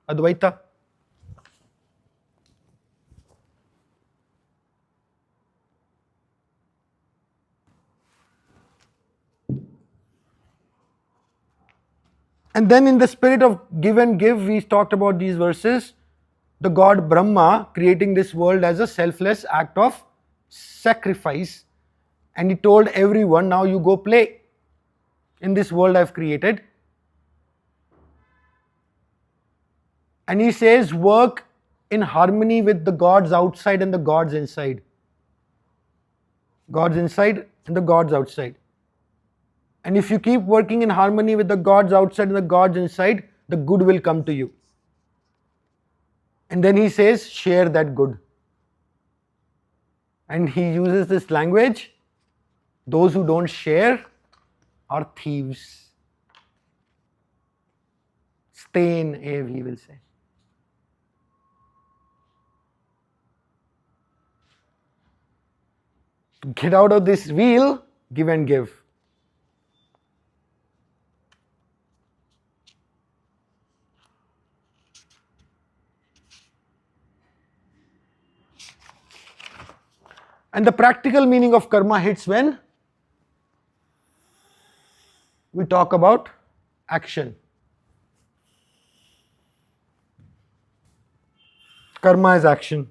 Advaita. And then in the spirit of give and give, we talked about these verses. The God Brahma creating this world as a selfless act of sacrifice. And he told everyone, now you go play in this world I've created. And he says, work in harmony with the gods outside and the gods inside. Gods inside and the gods outside. And if you keep working in harmony with the gods outside and the gods inside, the good will come to you. And then he says, share that good. And he uses this language, those who don't share are thieves. Stain, he will say. To get out of this wheel, give and give. And the practical meaning of karma hits when we talk about action. Karma is action.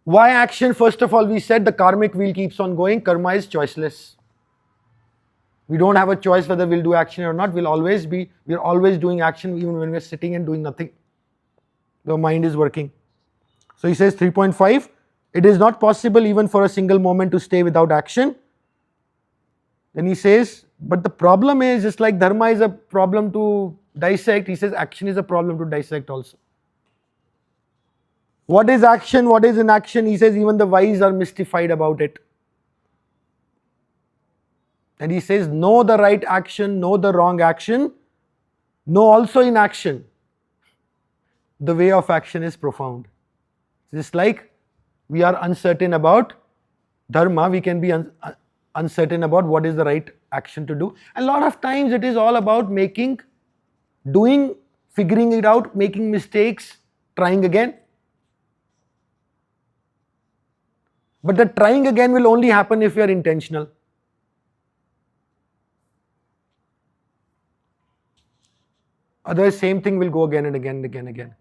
Why action? First of all, we said the karmic wheel keeps on going. Karma is choiceless. We don't have a choice whether we'll do action or not. We're always doing action even when we're sitting and doing nothing. The mind is working. So he says 3.5, it is not possible even for a single moment to stay without action. Then he says, but the problem is, just like dharma is a problem to dissect, he says action is a problem to dissect also. What is action? What is inaction? He says even the wise are mystified about it. And he says, know the right action, know the wrong action, know also inaction. The way of action is profound. Just like we are uncertain about dharma, we can be uncertain about what is the right action to do. And a lot of times it is all about doing, figuring it out, making mistakes, trying again. But the trying again will only happen if you are intentional. Otherwise, same thing will go again and again and again and again.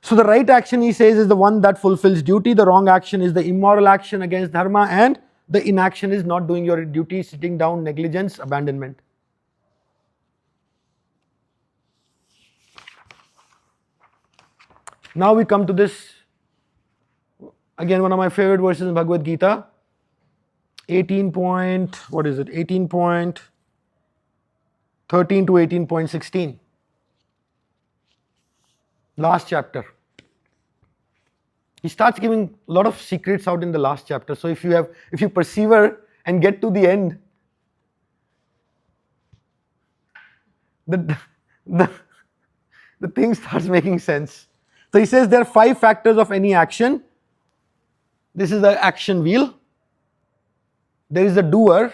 So the right action, he says, is the one that fulfills duty. The wrong action is the immoral action against dharma, and the inaction is not doing your duty, sitting down, negligence, abandonment. Now we come to this, again one of my favorite verses in Bhagavad Gita, 18.13 to 18.16. Last chapter. He starts giving a lot of secrets out in the last chapter. So if you persevere and get to the end, the thing starts making sense. So he says there are 5 factors of any action. This is the action wheel. There is the doer.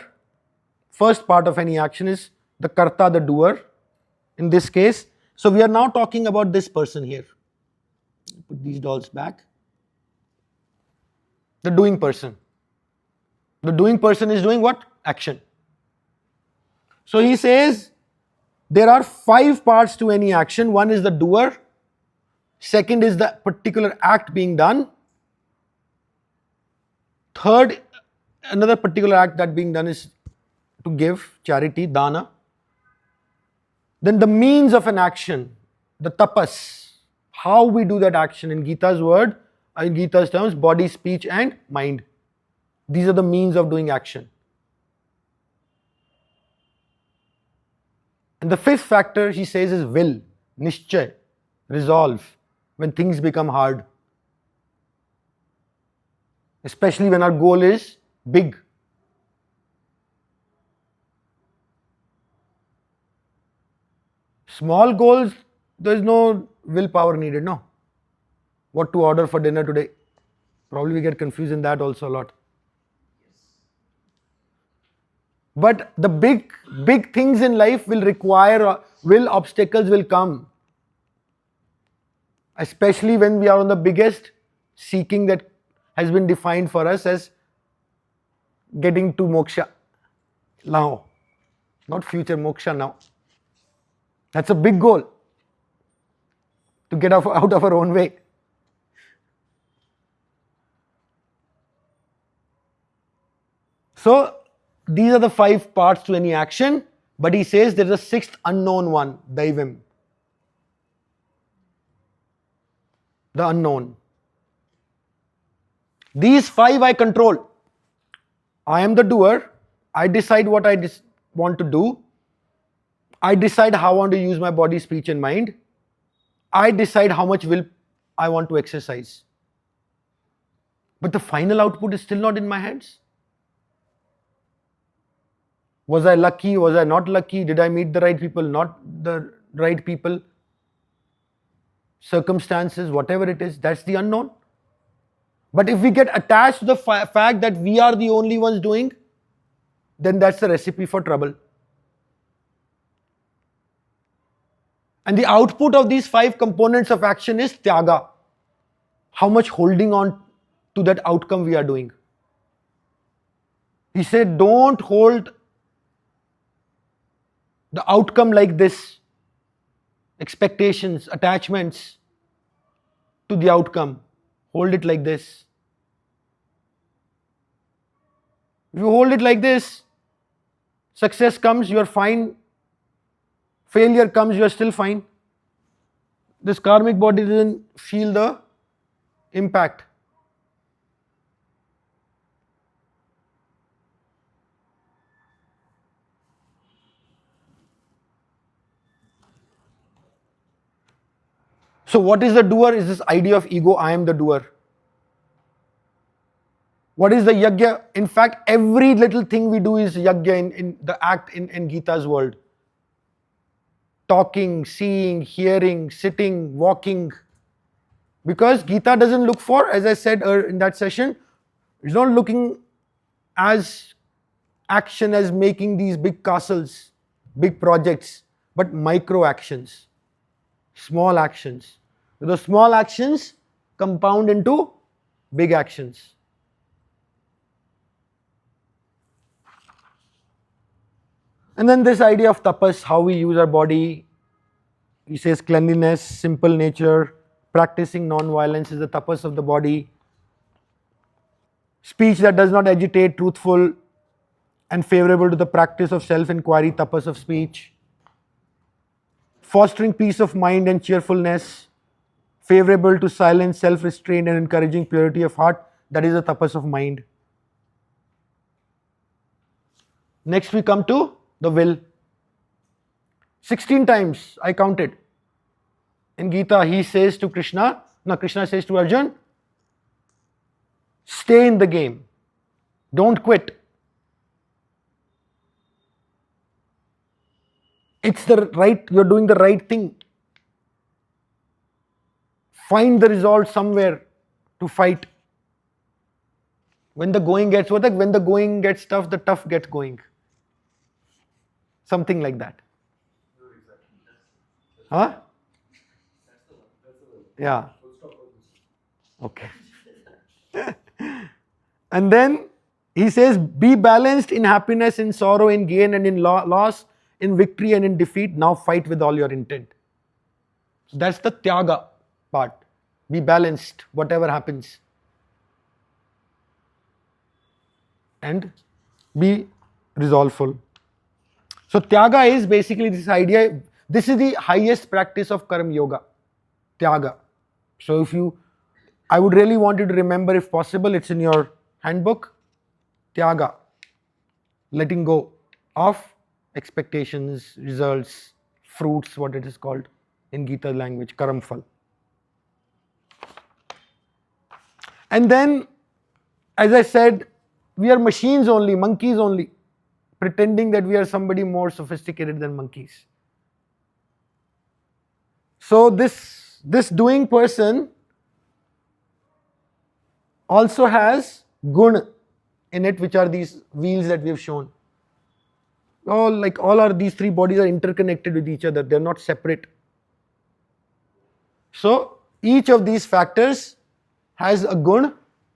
First part of any action is the karta, the doer, in this case. So we are now talking about this person here. Put these dolls back. The doing person. The doing person is doing what? Action. So he says there are 5 parts to any action. One is the doer. Second is the particular act being done. Third, another particular act that being done is to give, charity, dana. Then the means of an action, the tapas, how we do that action in Gita's terms, body, speech and mind. These are the means of doing action. And the 5th factor, he says, is will. Nishchay, resolve, when things become hard. Especially when our goal is big. Small goals, there is no willpower needed, no? What to order for dinner today? Probably we get confused in that also a lot. But the big things in life will require, obstacles will come. Especially when we are on the biggest seeking that has been defined for us as getting to moksha now. Not future, moksha now. That's a big goal. To get out of our own way. So, these are the 5 parts to any action, but he says there is a 6th unknown one, Daivam. The unknown. These 5 I control. I am the doer. I decide what I want to do. I decide how I want to use my body, speech and mind. I decide how much will I want to exercise. But the final output is still not in my hands. Was I lucky? Was I not lucky? Did I meet the right people? Not the right people? Circumstances, whatever it is, that's the unknown. But if we get attached to the fact that we are the only ones doing, then that's the recipe for trouble. And the output of these 5 components of action is tyaga. How much holding on to that outcome we are doing. He said, don't hold the outcome like this. Expectations, attachments to the outcome. Hold it like this. If you hold it like this, success comes, you are fine. Failure comes, you are still fine. This karmic body doesn't feel the impact. So what is the doer? Is this idea of ego, I am the doer. What is the yajna? In fact, every little thing we do is yajna in the act in Gita's world. Talking, seeing, hearing, sitting, walking. Because Gita doesn't look for, as I said in that session, it's not looking as action as making these big castles, big projects, but micro actions, small actions. The small actions compound into big actions. And then this idea of tapas, how we use our body. He says cleanliness, simple nature, practicing non-violence is the tapas of the body. Speech that does not agitate, truthful and favorable to the practice of self-inquiry, tapas of speech. Fostering peace of mind and cheerfulness, favorable to silence, self-restraint and encouraging purity of heart, that is the tapas of mind. Next we come to the will. 16 times I counted. In Gita he says to Krishna says to Arjun, stay in the game. Don't quit. It's the right, you're doing the right thing. Find the resolve somewhere to fight. When the going gets tough, the tough gets going. Something like that. Huh? Yeah. Okay. And then he says, be balanced in happiness, in sorrow, in gain and in loss, in victory and in defeat. Now fight with all your intent. So that's the tyaga part. Be balanced, whatever happens. And be resolveful. So tyaga is basically this idea. This is the highest practice of karma yoga. Tyaga. So I would really want you to remember, if possible, it's in your handbook. Tyaga. Letting go of expectations, results, fruits, what it is called. in Gita language, karam phal. And then, as I said, we are machines only, monkeys only, pretending that we are somebody more sophisticated than monkeys. So this doing person also has gun in it, which are these wheels that we have shown. All are these three bodies are interconnected with each other. They're not separate. So each of these factors has a gun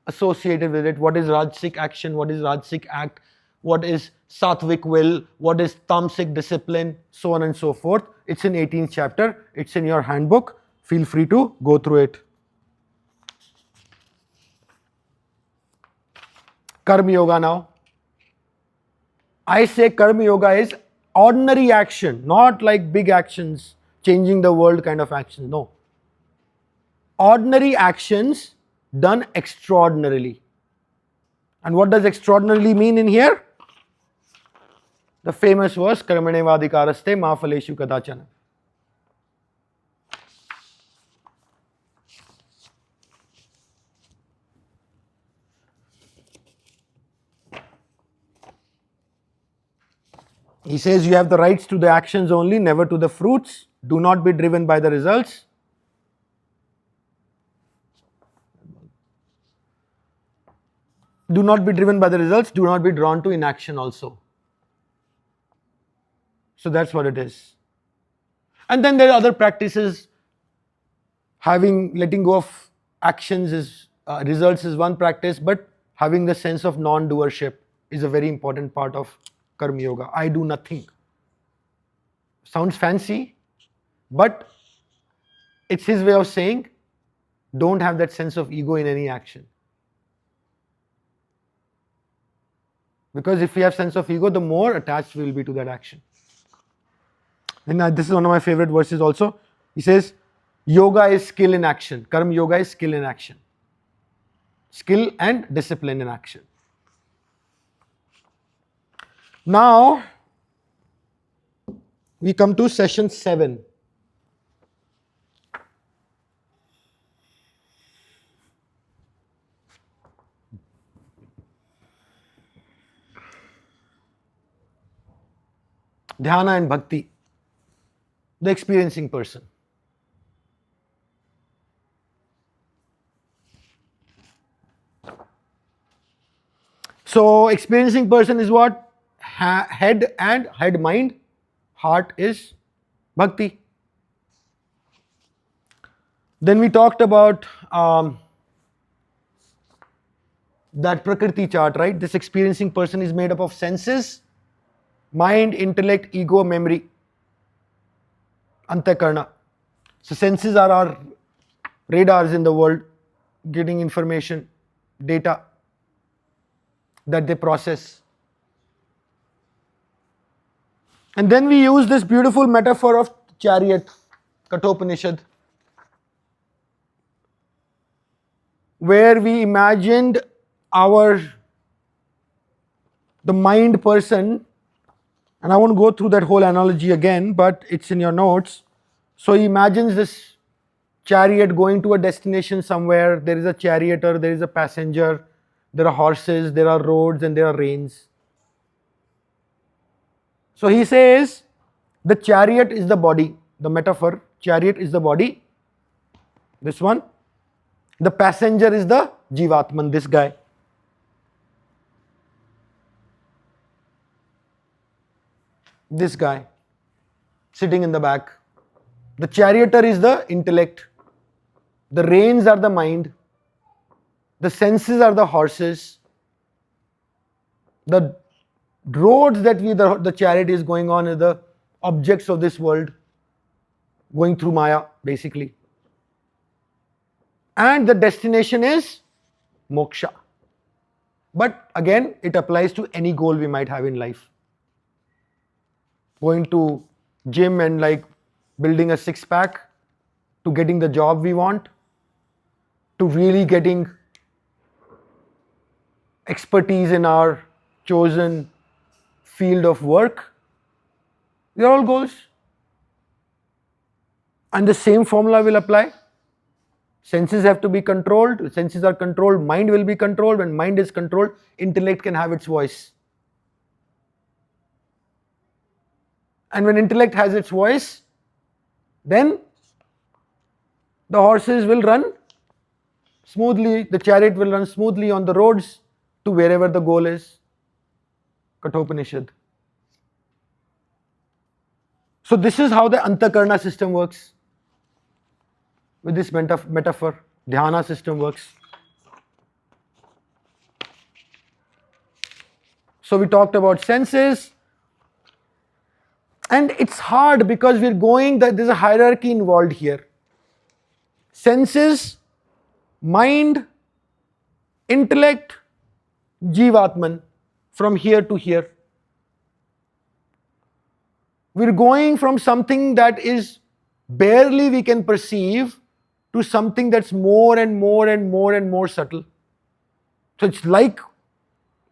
associated with it. What is Rajasic action? What is Rajasic act? What is Sattvic will? What is Tamasic discipline? So on and so forth. It's in 18th chapter. It's in your handbook. Feel free to go through it. Karma Yoga now. I say Karma Yoga is ordinary action, not like big actions, changing the world kind of actions. No. Ordinary actions done extraordinarily. And what does extraordinarily mean in here? The famous verse, Karmanevadikaraste ma phaleshu kadachana. He says you have the rights to the actions only, never to the fruits. Do not be driven by the results. Do not be driven by the results. Do not be drawn to inaction also. So that's what it is. And then there are other practices. Letting go of actions is results is one practice, but having the sense of non-doership is a very important part of Karma Yoga. I do nothing. Sounds fancy, but it's his way of saying don't have that sense of ego in any action. Because if we have sense of ego, the more attached we will be to that action. And this is one of my favorite verses also. He says, yoga is skill in action. Karma Yoga is skill in action. Skill and discipline in action. Now, we come to session 7. Dhyana and Bhakti. The experiencing person. So, experiencing person is what? Head and head mind. Heart is Bhakti. Then we talked about that Prakriti chart, right? This experiencing person is made up of senses, mind, intellect, ego, memory, Antakarna. So senses are our radars in the world, getting information, data that they process. And then we use this beautiful metaphor of chariot, Kathopanishad, where we imagined the mind person, and I won't go through that whole analogy again, but it's in your notes. So he imagines this chariot going to a destination somewhere. There is a charioteer, there is a passenger, there are horses, there are roads, and there are reins. So he says the chariot is the body, the metaphor, chariot is the body, this one. The passenger is the Jivatman, this guy. This guy sitting in the back. The charioteer is the intellect. The reins are the mind. The senses are the horses. The roads that the chariot is going on are the objects of this world, going through Maya, basically. And the destination is moksha. But again, it applies to any goal we might have in life. Going to gym and building a six-pack, to getting the job we want, to really getting expertise in our chosen field of work. They are all goals. And the same formula will apply. Senses have to be controlled. Senses are controlled, mind will be controlled. When mind is controlled, intellect can have its voice. And when intellect has its voice, then the horses will run smoothly, the chariot will run smoothly on the roads to wherever the goal is. Kathopanishad. So this is how the Antakarna system works. With this metaphor, Dhyana system works. So we talked about senses. And it's hard because we're going, there's a hierarchy involved here. Senses, mind, intellect, Jivatman, from here to here. We're going from something that is barely we can perceive to something that's more and more and more and more subtle. So it's like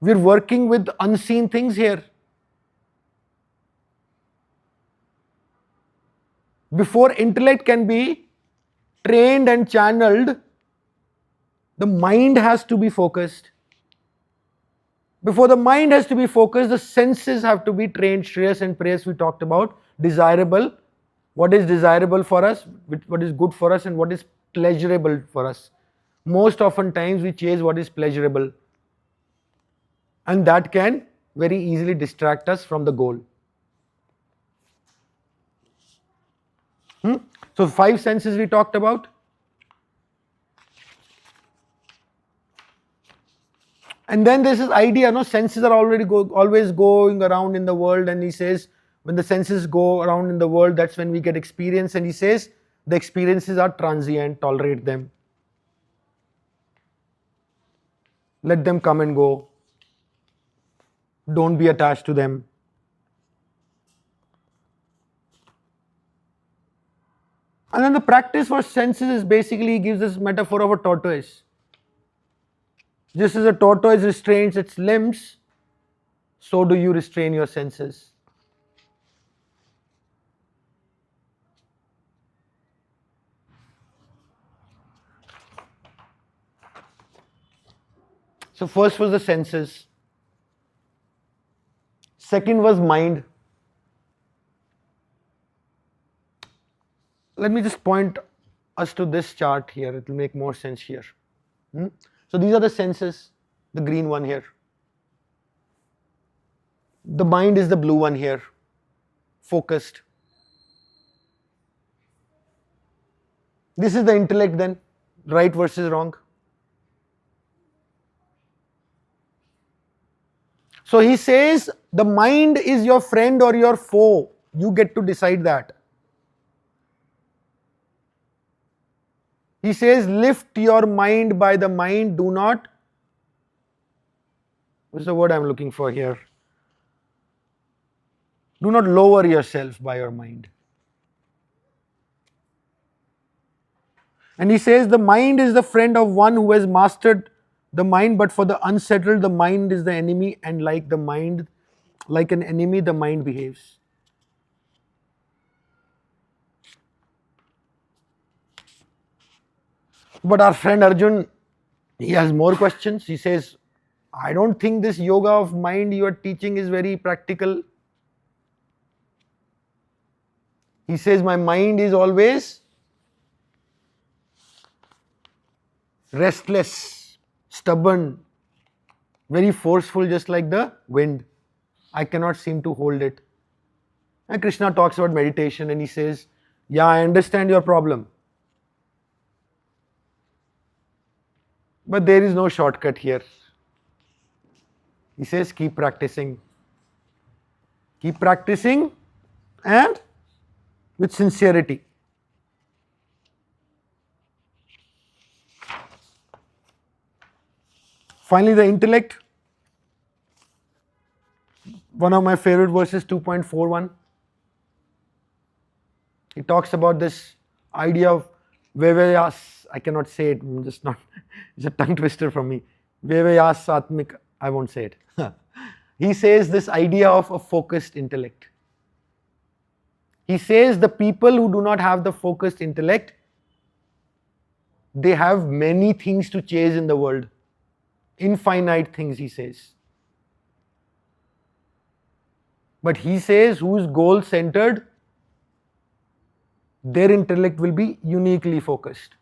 we're working with unseen things here. Before intellect can be trained and channeled, the mind has to be focused. Before the mind has to be focused, the senses have to be trained. Shreyas and Preyas we talked about. Desirable. What is desirable for us, what is good for us, and what is pleasurable for us. Most often times we chase what is pleasurable. And that can very easily distract us from the goal. So 5 senses we talked about. And then there's this idea, no, senses are always going around in the world, and he says, when the senses go around in the world, that's when we get experience, and he says, the experiences are transient, tolerate them. Let them come and go. Don't be attached to them. And then the practice for senses is basically gives this metaphor of a tortoise. Just as a tortoise restrains its limbs, so do you restrain your senses. So first was the senses. Second was mind. Let me just point us to this chart here. It will make more sense here. So these are the senses, the green one here. The mind is the blue one here, focused. This is the intellect then, right versus wrong. So he says the mind is your friend or your foe. You get to decide that. He says, lift your mind by the mind, do not, what's the word I'm looking for here? Do not lower yourself by your mind. And he says, the mind is the friend of one who has mastered the mind, but for the unsettled, the mind is the enemy, and like an enemy, the mind behaves. But our friend Arjun, he has more questions. He says, I don't think this yoga of mind you are teaching is very practical. He says, my mind is always restless, stubborn, very forceful, just like the wind. I cannot seem to hold it. And Krishna talks about meditation and he says, yeah, I understand your problem. But there is no shortcut here. He says, keep practicing. Keep practicing and with sincerity. Finally, the intellect. One of my favorite verses, 2.41. He talks about this idea of Vevayas. I cannot say it, I'm just not, it's a tongue twister from me. Vevayas Atmik, I won't say it. He says this idea of a focused intellect. He says the people who do not have the focused intellect, they have many things to chase in the world. Infinite things, he says. But he says whose goal centered, their intellect will be uniquely focused.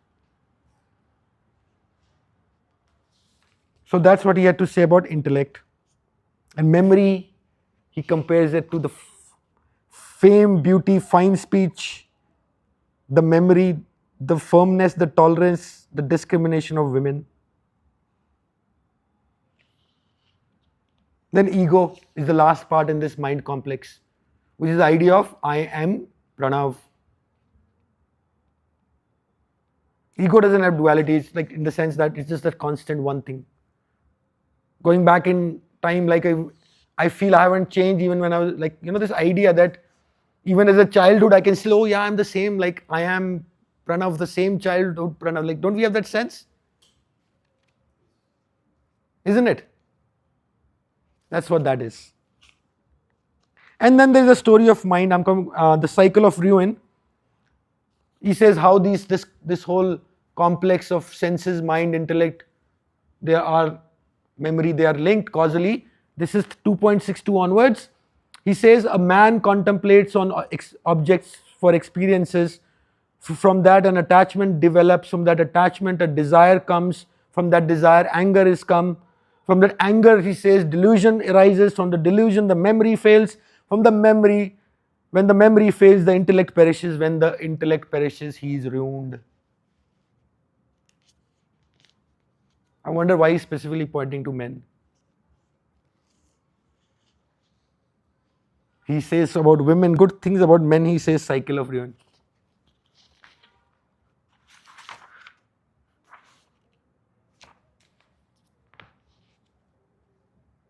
So that's what he had to say about intellect. And memory, he compares it to the fame, beauty, fine speech, the memory, the firmness, the tolerance, the discrimination of women. Then ego is the last part in this mind complex, which is the idea of I am Pranav. Ego doesn't have duality, it's like in the sense that it's just that constant one thing. Going back in time, like I feel I haven't changed even when I was like, this idea that even as a childhood I can say, oh yeah, I'm the same, like I am Pranav, the same childhood Pranav. Like, don't we have that sense? Isn't it? That's what that is. And then there's a story of mind. I'm coming, the cycle of ruin. He says how this whole complex of senses, mind, intellect, they are memory, they are linked causally. This is 2.62 onwards. He says a man contemplates on objects for experiences. From that an attachment develops. From that attachment a desire comes. From that desire anger is come. From that anger, he says, delusion arises. From the delusion the memory fails. From the memory, when the memory fails, the intellect perishes. When the intellect perishes, he is ruined. I wonder why he's specifically pointing to men. He says about women good things, about men he says cycle of ruin.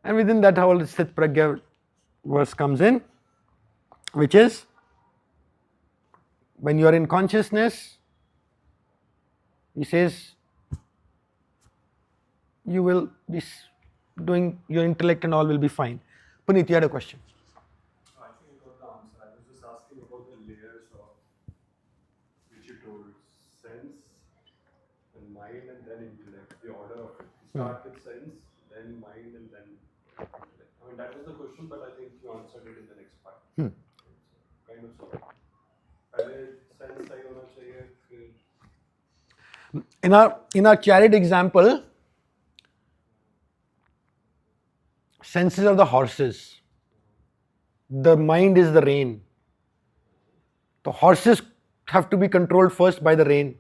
And within that whole Sthit Pragya verse comes in, which is when you are in consciousness, he says you will be doing, your intellect and all will be fine. Puneet, you had a question. I think I got the answer. I was just asking about the layers of which you told, sense and mind and then intellect, the order of it. You start with sense, then mind and then intellect. I mean that was the question, but I think you answered it in the next part. Kind of so. पहले sense सही होना चाहिए फिर. In our chariot example, senses are the horses. The mind is the rein. The horses have to be controlled first by the rein.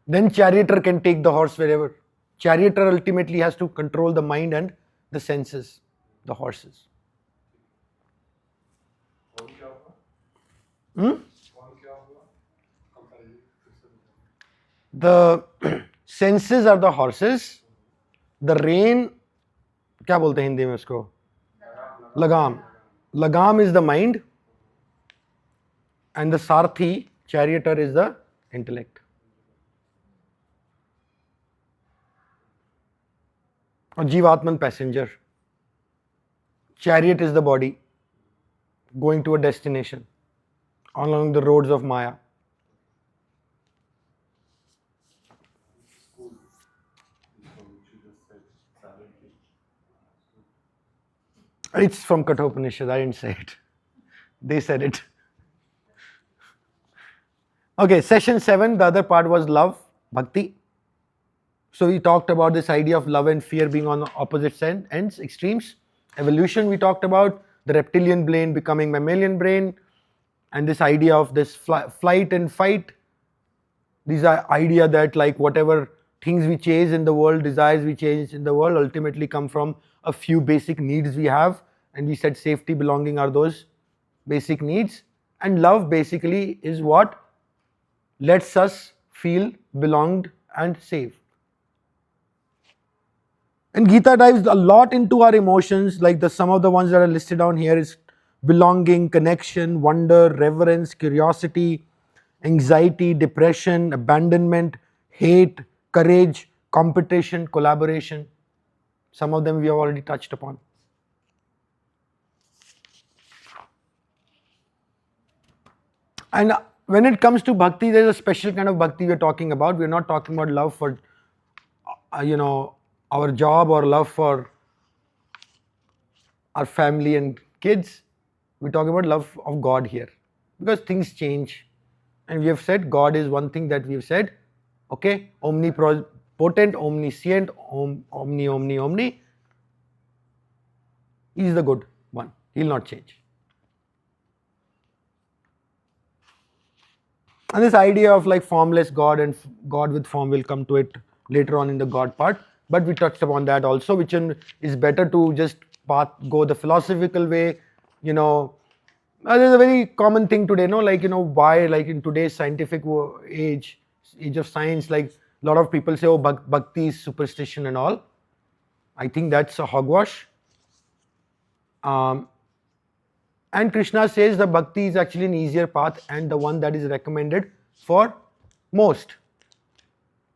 Then charioteer can take the horse wherever. Charioteer ultimately has to control the mind and the senses, the horses. कौन क्या होगा? कौन क्या होगा? The senses are the horses. The rein, क्या बोलते हैं हिंदी में उसको? Lagam. Lagam is the mind. And the Sarthi, charioteer, is the intellect. Or Jivatman, passenger. Chariot is the body going to a destination along the roads of Maya. School. Which you just said silently. It's from Kathopanishad, I didn't say it. They said it. Okay, session 7, the other part was love, bhakti. So we talked about this idea of love and fear being on opposite ends, extremes. Evolution, we talked about the reptilian brain becoming mammalian brain, and this idea of this flight and fight. These are idea that like whatever things we chase in the world, desires we chase in the world, ultimately come from a few basic needs we have. And we said safety, belonging are those basic needs. And love basically is what lets us feel belonged and safe. And Gita dives a lot into our emotions, like some of the ones that are listed down here is belonging, connection, wonder, reverence, curiosity, anxiety, depression, abandonment, hate, courage, competition, collaboration. Some of them we have already touched upon. And when it comes to bhakti, there's a special kind of bhakti we're talking about. We're not talking about love for, our job or love for our family and kids. We're talking about love of God here, because things change. And we have said God is one thing that we have said, okay, omnipotent, omniscient, omni. He is the good one. He'll not change. And this idea of like formless God and God with form, will come to it later on in the God part. But we touched upon that also, which is better to just go the philosophical way. There's a very common thing today, why, like in today's scientific age of science, like a lot of people say, oh, bhakti is superstition and all. I think that's a hogwash. And Krishna says the bhakti is actually an easier path and the one that is recommended for most.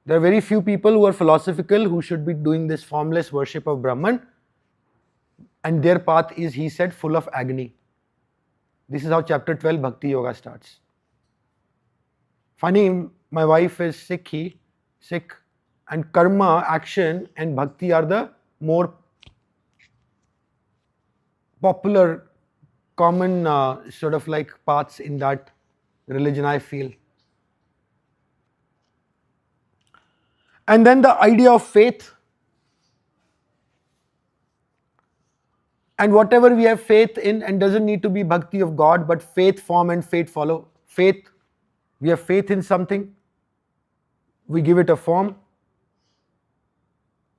There are very few people who are philosophical who should be doing this formless worship of Brahman, and their path is, he said, full of agony. This is how chapter 12 Bhakti Yoga starts. Funny, my wife is sick, and karma, action, and bhakti are the more popular, common sort of like paths in that religion, I feel. And then the idea of faith. And whatever we have faith in, and doesn't need to be bhakti of God, but faith form and faith follow. Faith, we have faith in something, we give it a form,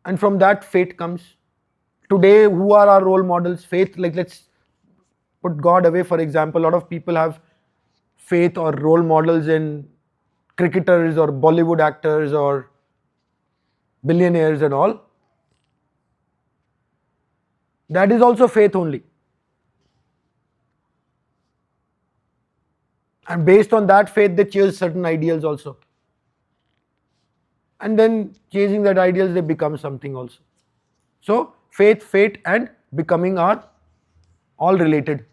and from that faith comes. Today, who are our role models? Faith, like let's put God away, for example. A lot of people have faith or role models in cricketers or Bollywood actors or billionaires and all. That is also faith only. And based on that faith, they chase certain ideals also. And then chasing that ideals, they become something also. So faith, fate, and becoming are all related.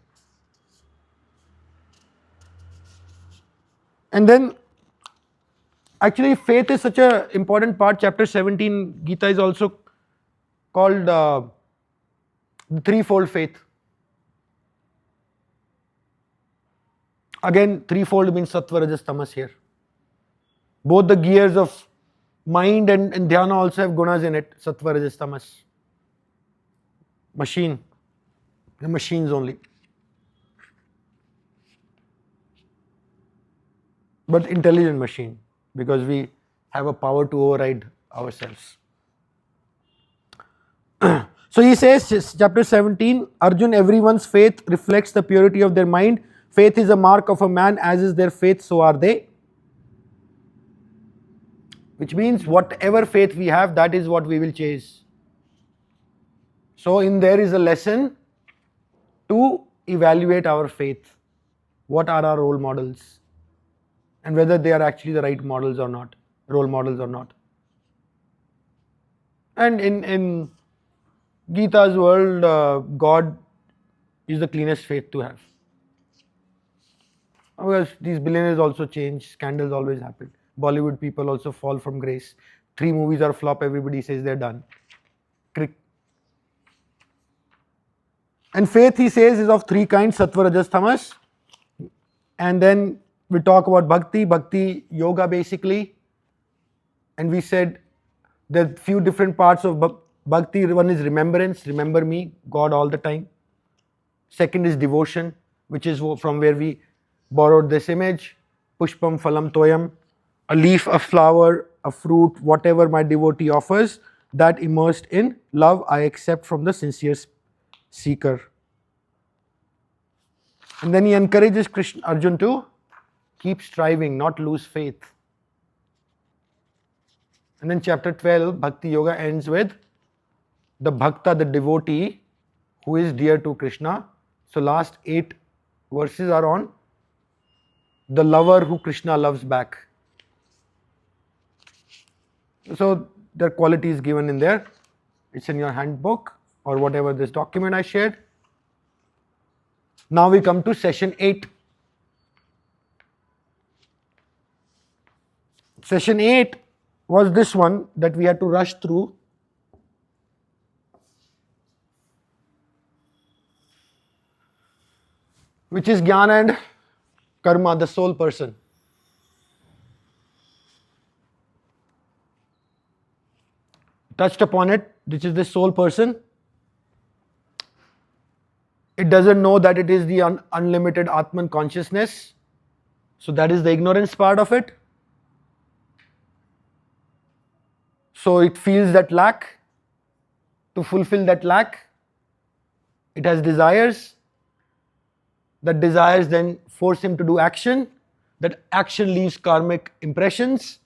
And then actually faith is such an important part. Chapter 17 Gita is also called the threefold faith. Again, threefold means sattva, rajas, tamas here. Both the gears of mind and dhyana also have gunas in it, sattva, rajas, tamas. Machine, the machines only. But intelligent machine, because we have a power to override ourselves. So he says, chapter 17, Arjun, everyone's faith reflects the purity of their mind. Faith is a mark of a man, as is their faith, so are they. Which means whatever faith we have, that is what we will chase. So in there is a lesson to evaluate our faith. What are our role models? And whether they are actually the right models or not, role models or not. And in Gita's world, God is the cleanest faith to have. Because these billionaires also change, scandals always happen. Bollywood people also fall from grace. 3 movies are flop, everybody says they're done. And faith, he says, is of 3 kinds, sattva, rajas, tamas. And then we talk about bhakti yoga basically. And we said there are few different parts of bhakti. One is remembrance, remember me, God all the time. Second is devotion, which is from where we borrowed this image. Pushpam phalam toyam, a leaf, a flower, a fruit, whatever my devotee offers, that immersed in love I accept from the sincere seeker. And then he encourages Arjun to keep striving, not lose faith. And then chapter 12, Bhakti Yoga, ends with the bhakta, the devotee, who is dear to Krishna. So last 8 verses are on the lover who Krishna loves back. So their quality is given in there. It's in your handbook or whatever this document I shared. Now we come to session 8. Session 8 was this one that we had to rush through. Which is Jnana and Karma, the soul person. Touched upon it, which is the soul person. It doesn't know that it is the unlimited Atman consciousness. So that is the ignorance part of it. So it feels that lack. To fulfill that lack, it has desires. That desires then force him to do action. That action leaves karmic impressions.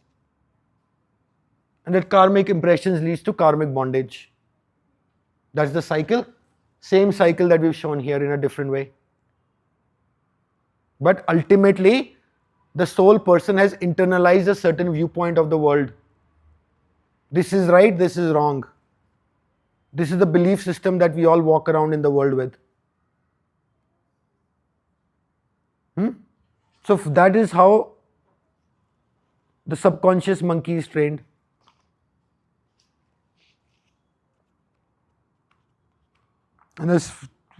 And that karmic impressions leads to karmic bondage. That's the cycle. Same cycle that we've shown here in a different way. But ultimately, the soul person has internalized a certain viewpoint of the world. This is right, this is wrong. This is the belief system that we all walk around in the world with. So that is how the subconscious monkey is trained. And this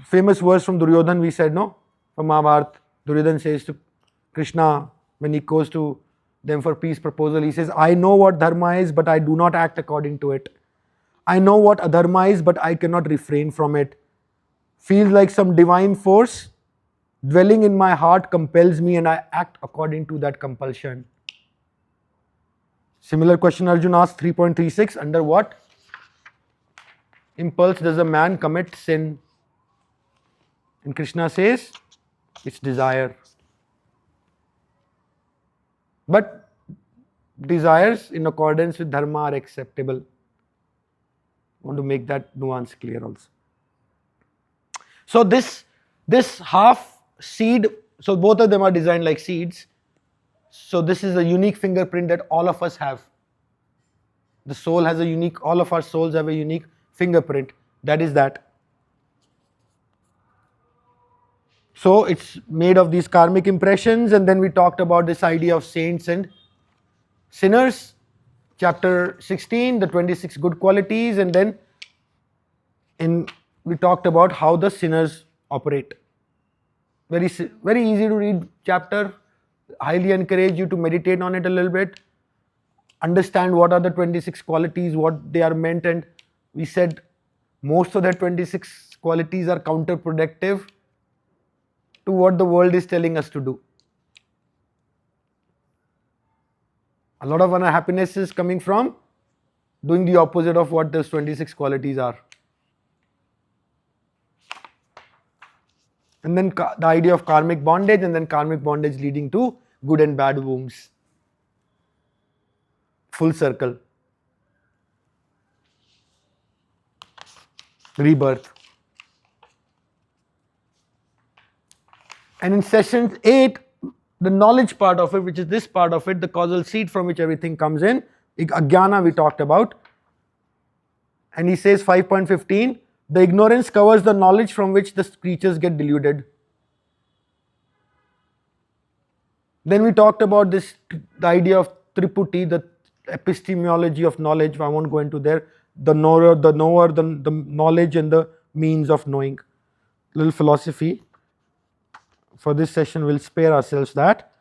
famous verse from Duryodhan we said, no? From Mahabharata, Duryodhan says to Krishna, when he goes to them for peace proposal, he says, I know what dharma is, but I do not act according to it. I know what adharma is, but I cannot refrain from it. Feels like some divine force dwelling in my heart compels me, and I act according to that compulsion. Similar question Arjun asked 3.36, under what impulse does a man commit sin? And Krishna says, it's desire. But desires in accordance with dharma are acceptable. I want to make that nuance clear also. So this half seed, so both of them are designed like seeds. So this is a unique fingerprint that all of us have. The soul has a unique, all of our souls have a unique fingerprint. That is that. So it's made of these karmic impressions, and then we talked about this idea of saints and sinners. Chapter 16, the 26 good qualities, and then we talked about how the sinners operate. Very easy to read chapter. Highly encourage you to meditate on it a little bit. Understand what are the 26 qualities, what they are meant, and we said most of the 26 qualities are counterproductive to what the world is telling us to do. A lot of unhappiness is coming from doing the opposite of what those 26 qualities are. And then the idea of karmic bondage, and then karmic bondage leading to good and bad wombs. Full circle. Rebirth. And in session 8, the knowledge part of it, which is this part of it, the causal seed from which everything comes in, Ajnana we talked about. And he says 5.15, the ignorance covers the knowledge from which the creatures get deluded. Then we talked about this, the idea of Triputi, the epistemology of knowledge. I won't go into there. The knower, the knowledge, and the means of knowing. Little philosophy. For this session, we'll spare ourselves that.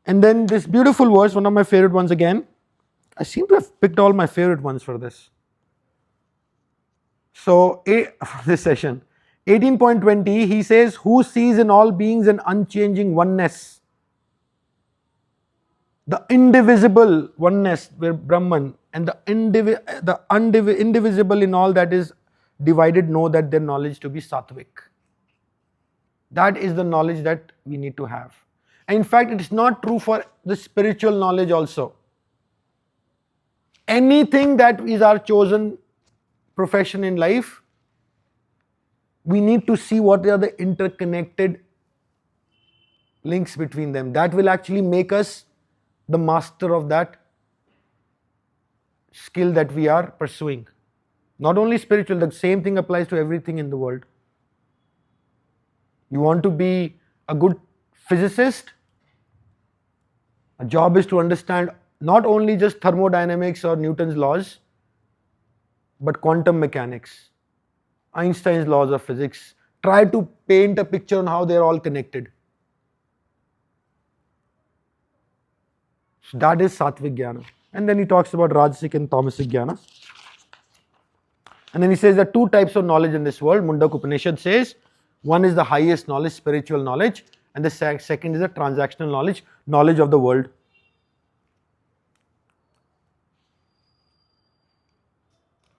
And then this beautiful verse, one of my favorite ones again. I seem to have picked all my favorite ones for this. So, this session, 18.20, he says, who sees in all beings an unchanging oneness, the indivisible oneness, where Brahman, and the indivisible in all that is divided, know that their knowledge to be sattvic. That is the knowledge that we need to have. And in fact, it is not true for the spiritual knowledge also. Anything that is our chosen profession in life, we need to see what are the interconnected links between them. That will actually make us the master of that skill that we are pursuing. Not only spiritual, the same thing applies to everything in the world. You want to be a good physicist, a job is to understand not only just thermodynamics or Newton's laws, but quantum mechanics, Einstein's laws of physics. Try to paint a picture on how they're all connected. So that is Satvik Jnana. And then he talks about Rajasic and Tamasic Jnana. And then he says there are two types of knowledge in this world. Mundak Upanishad says one is the highest knowledge, spiritual knowledge, and the second is the transactional knowledge, knowledge of the world.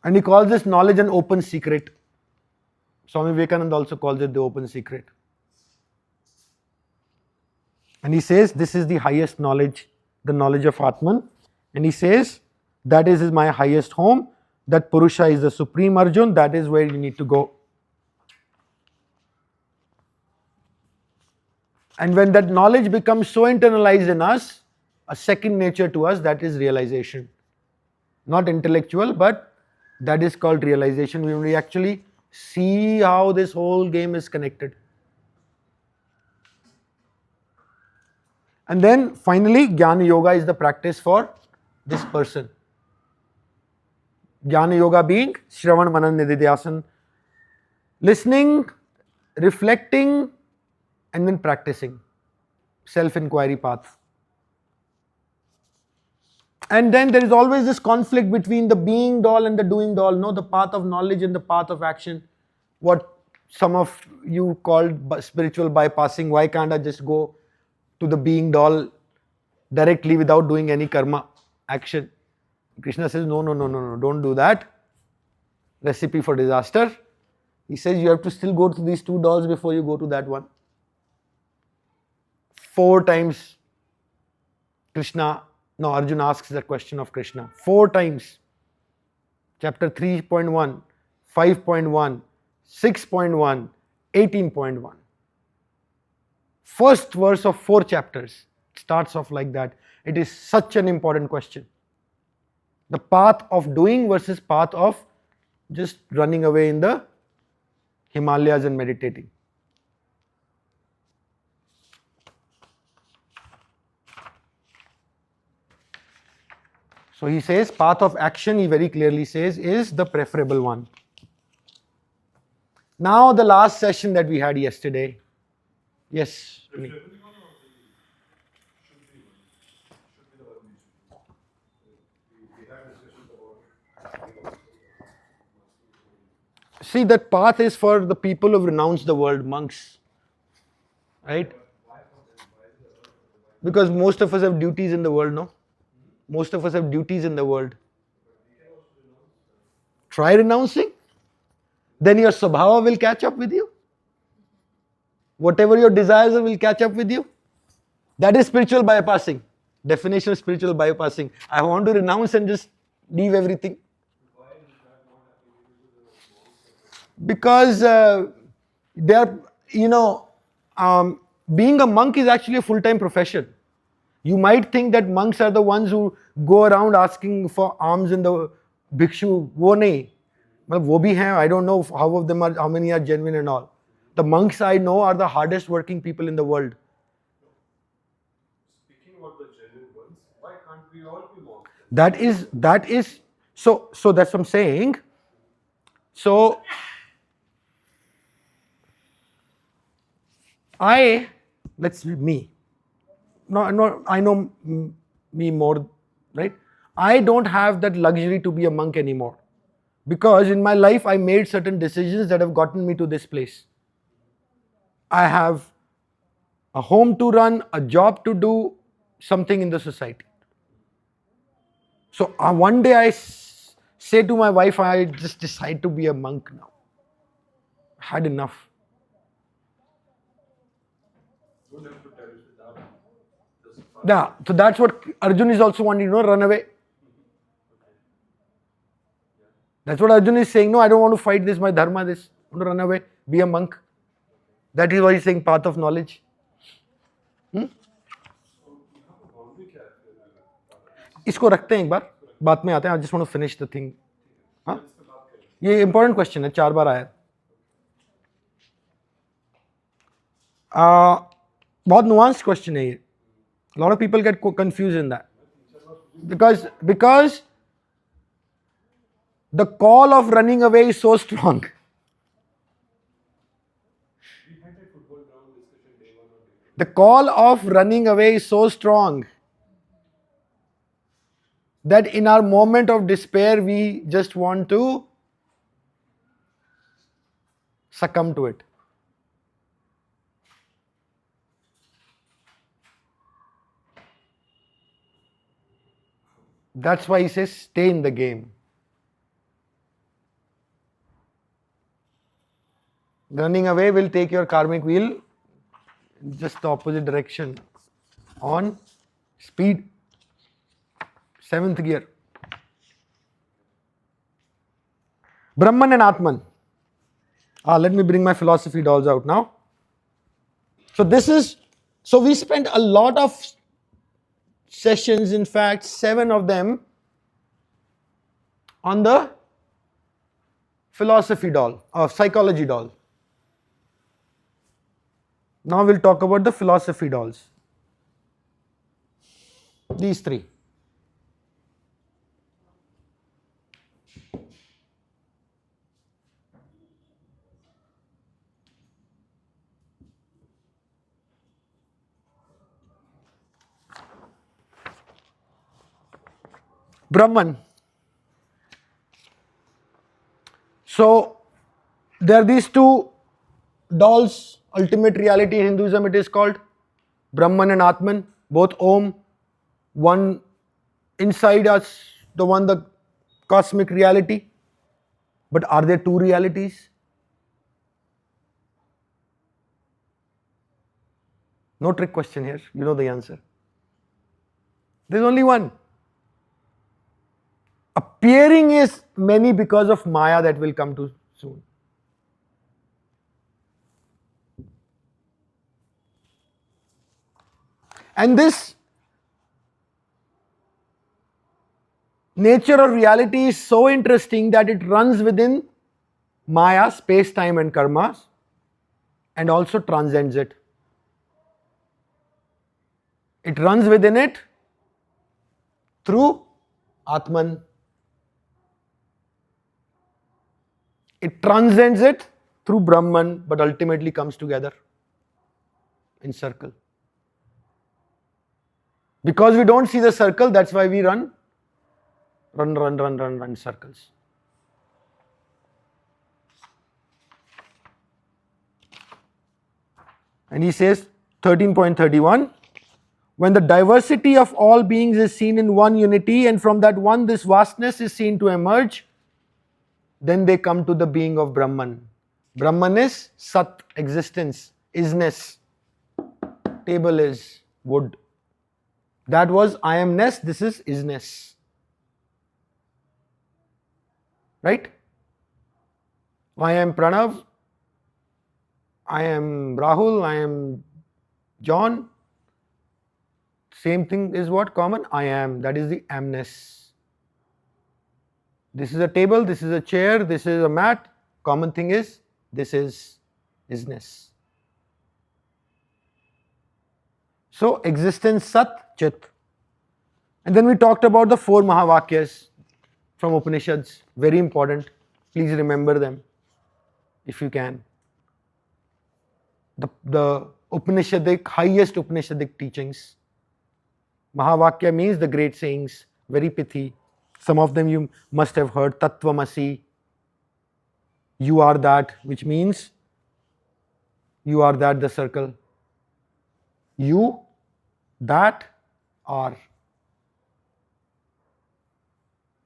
And he calls this knowledge an open secret. Swami Vivekananda also calls it the open secret. And he says this is the highest knowledge, the knowledge of Atman. And he says that is my highest home, that Purusha is the supreme Arjun, that is where you need to go. And when that knowledge becomes so internalized in us, a second nature to us, that is realization. Not intellectual, but that is called realization, when we actually see how this whole game is connected. And then finally, Jnana Yoga is the practice for this person. Jnana Yoga being Shravan Manan Nididhyasana, listening, reflecting, and then practicing. Self-inquiry path. And then there is always this conflict between the being doll and the doing doll. No, the path of knowledge and the path of action. What some of you called spiritual bypassing. Why can't I just go to the being doll directly without doing any karma action? Krishna says, no, don't do that. Recipe for disaster. He says you have to still go to these two dolls before you go to that one. 4 times Arjuna asks that question of Krishna. 4 times. Chapter 3.1, 5.1, 6.1, 18.1. First verse of 4 chapters starts off like that. It is such an important question. The path of doing versus path of just running away in the Himalayas and meditating. So he says path of action, he very clearly says, is the preferable one. Now the last session that we had yesterday. Yes. The preferable one or should be the one we had discussions about. See, that path is for the people who have renounced the world, monks. Right? Because most of us have duties in the world, no? Most of us have duties in the world. Try renouncing. Then your svabhava will catch up with you. Whatever your desires are will catch up with you. That is spiritual bypassing. Definition of spiritual bypassing. I want to renounce and just leave everything. Because they are, being a monk is actually a full-time profession. You might think that monks are the ones who go around asking for alms in the bhikshu. Wo nahi. Wo bhi hain. I don't know how many are genuine and all. The monks I know are the hardest working people in the world. Speaking about the genuine ones, why can't we all be monks? That is so that's what I'm saying. So me. No, I know me more, right? I don't have that luxury to be a monk anymore. Because in my life I made certain decisions that have gotten me to this place. I have a home to run, a job to do, something in the society. So one day I say to my wife, I just decide to be a monk now. I had enough. Don't have to tell us that. Yeah, so that's what Arjun is also wanting, run away. That's what Arjun is saying. No, I don't want to fight this, my dharma, this. I want to run away, be a monk. That is why he's saying path of knowledge. इसको रखते हैं एक बार, बात में आते हैं. I just want to finish the thing. हाँ? ये important question है, 4 बार आया. बहुत nuanced question है ये. A lot of people get confused in that. Because the call of running away is so strong. We had a football ground discussion day 1 or day 2. The call of running away is so strong that in our moment of despair, we just want to succumb to it. That's why he says, stay in the game. Running away will take your karmic wheel in just the opposite direction on speed. 7th gear. Brahman and Atman. Let me bring my philosophy dolls out now. So we spent a lot of sessions, in fact 7 of them, on the philosophy doll or psychology doll. Now we'll talk about the philosophy dolls. These 3. Brahman. So there are these 2 dolls, ultimate reality in Hinduism it is called, Brahman and Atman, both Om, one inside us, the cosmic reality. But are there 2 realities? No trick question here, you know the answer. There's only one. Appearing is many because of Maya that will come to soon. And this nature of reality is so interesting that it runs within Maya, space, time and karmas, and also transcends it. It runs within it through Atman. It transcends it through Brahman, but ultimately comes together in circle. Because we don't see the circle, that's why we run circles. And he says, 13.31, when the diversity of all beings is seen in one unity, and from that one this vastness is seen to emerge, then they come to the being of Brahman. Brahman is Sat, existence, isness. Table is wood. That was I amness, this is isness. Right? I am Pranav, I am Rahul, I am John. Same thing is what? Common? I am. That is the amness. This is a table, this is a chair, this is a mat. Common thing is, this is isness. So, existence, Sat, Chit. And then we talked about the 4 Mahavakyas from Upanishads. Very important. Please remember them if you can. The Upanishadic, highest Upanishadic teachings. Mahavakya means the great sayings, very pithy. Some of them you must have heard. Tattvamasi, you are that, which means you are that, the circle. You, that, are.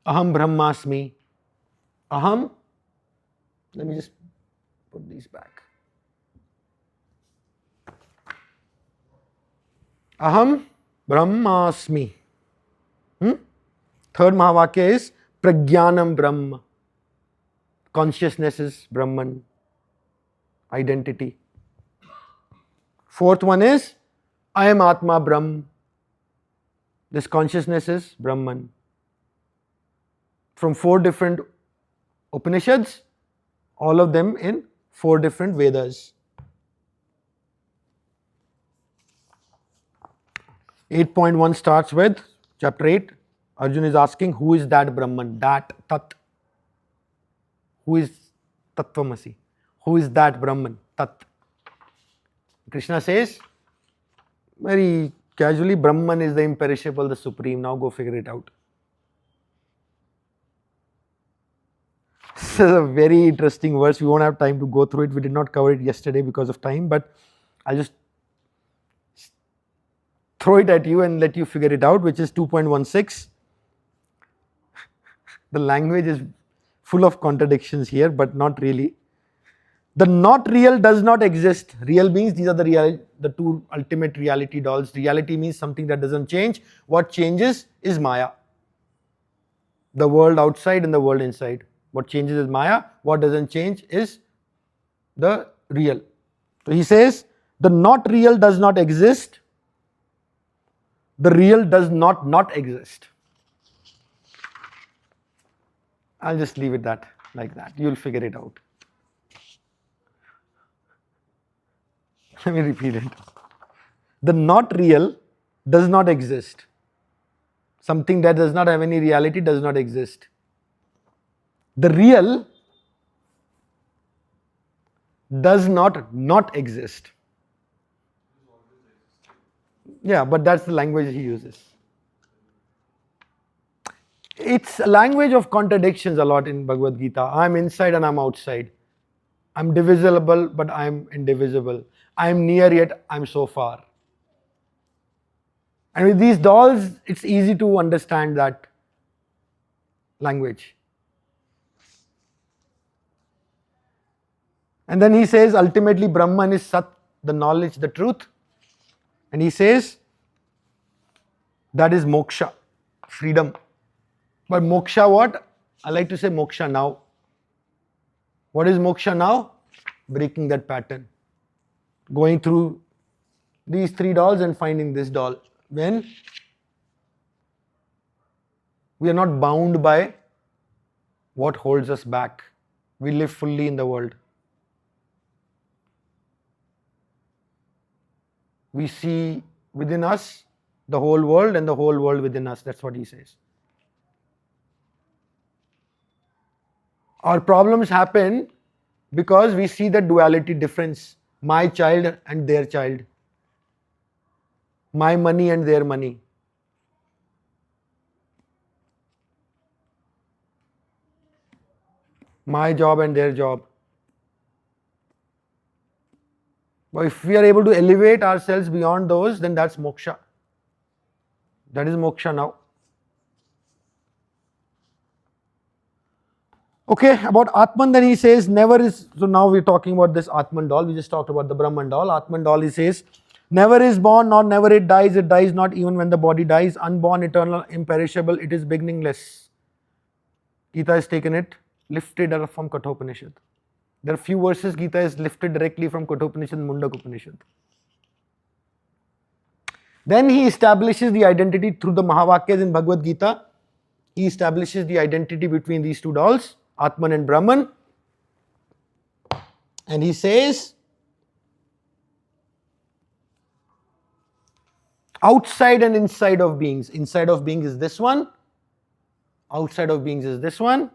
Aham Brahmasmi. Aham, let me just put these back. Aham Brahmasmi. Third Mahavakya is Prajnanam Brahma. Consciousness is Brahman. Identity. Fourth one is I am Atma Brahm. This consciousness is Brahman. From 4 different Upanishads, all of them in 4 different Vedas. 8.1 starts with chapter 8, Arjuna is asking, who is that Brahman? That Tat. Who is Tattvamasi? Who is that Brahman? Tat. Krishna says, very casually, Brahman is the imperishable, the supreme. Now go figure it out. This is a very interesting verse. We won't have time to go through it. We did not cover it yesterday because of time, but I'll just throw it at you and let you figure it out, which is 2.16. The language is full of contradictions here, but not really. The not real does not exist. Real means these are the two ultimate reality dolls. Reality means something that doesn't change. What changes is Maya. The world outside and the world inside. What changes is Maya. What doesn't change is the real. So he says, the not real does not exist. The real does not exist. I'll just leave it like that. You'll figure it out. Let me repeat it. The not real does not exist. Something that does not have any reality does not exist. The real does not exist. Yeah, but that's the language he uses. It's a language of contradictions a lot in Bhagavad Gita. I'm inside and I'm outside. I'm divisible, but I'm indivisible. I'm near yet I'm so far. And with these dolls, it's easy to understand that language. And then he says, ultimately Brahman is Sat, the knowledge, the truth. And he says, that is moksha, freedom. But moksha what? I like to say moksha now. What is moksha now? Breaking that pattern. Going through these three dolls and finding this doll. When we are not bound by what holds us back. We live fully in the world. We see within us the whole world and the whole world within us. That's what he says. Our problems happen because we see the duality difference. My child and their child. My money and their money. My job and their job. But if we are able to elevate ourselves beyond those, then that's moksha. That is moksha now. Okay, about Atman then he says, never is, so now we're talking about this Atman doll, we just talked about the Brahman doll. Atman doll he says, never is born nor never it dies not even when the body dies, unborn, eternal, imperishable, it is beginningless. Gita has taken it, lifted from Kathopanishad. There are few verses Gita is lifted directly from Kathopanishad and Mundak Upanishad. Then he establishes the identity through the Mahavakyas in Bhagavad Gita. He establishes the identity between these two dolls, Atman and Brahman. And he says, outside and inside of beings. Inside of beings is this one. Outside of beings is this one.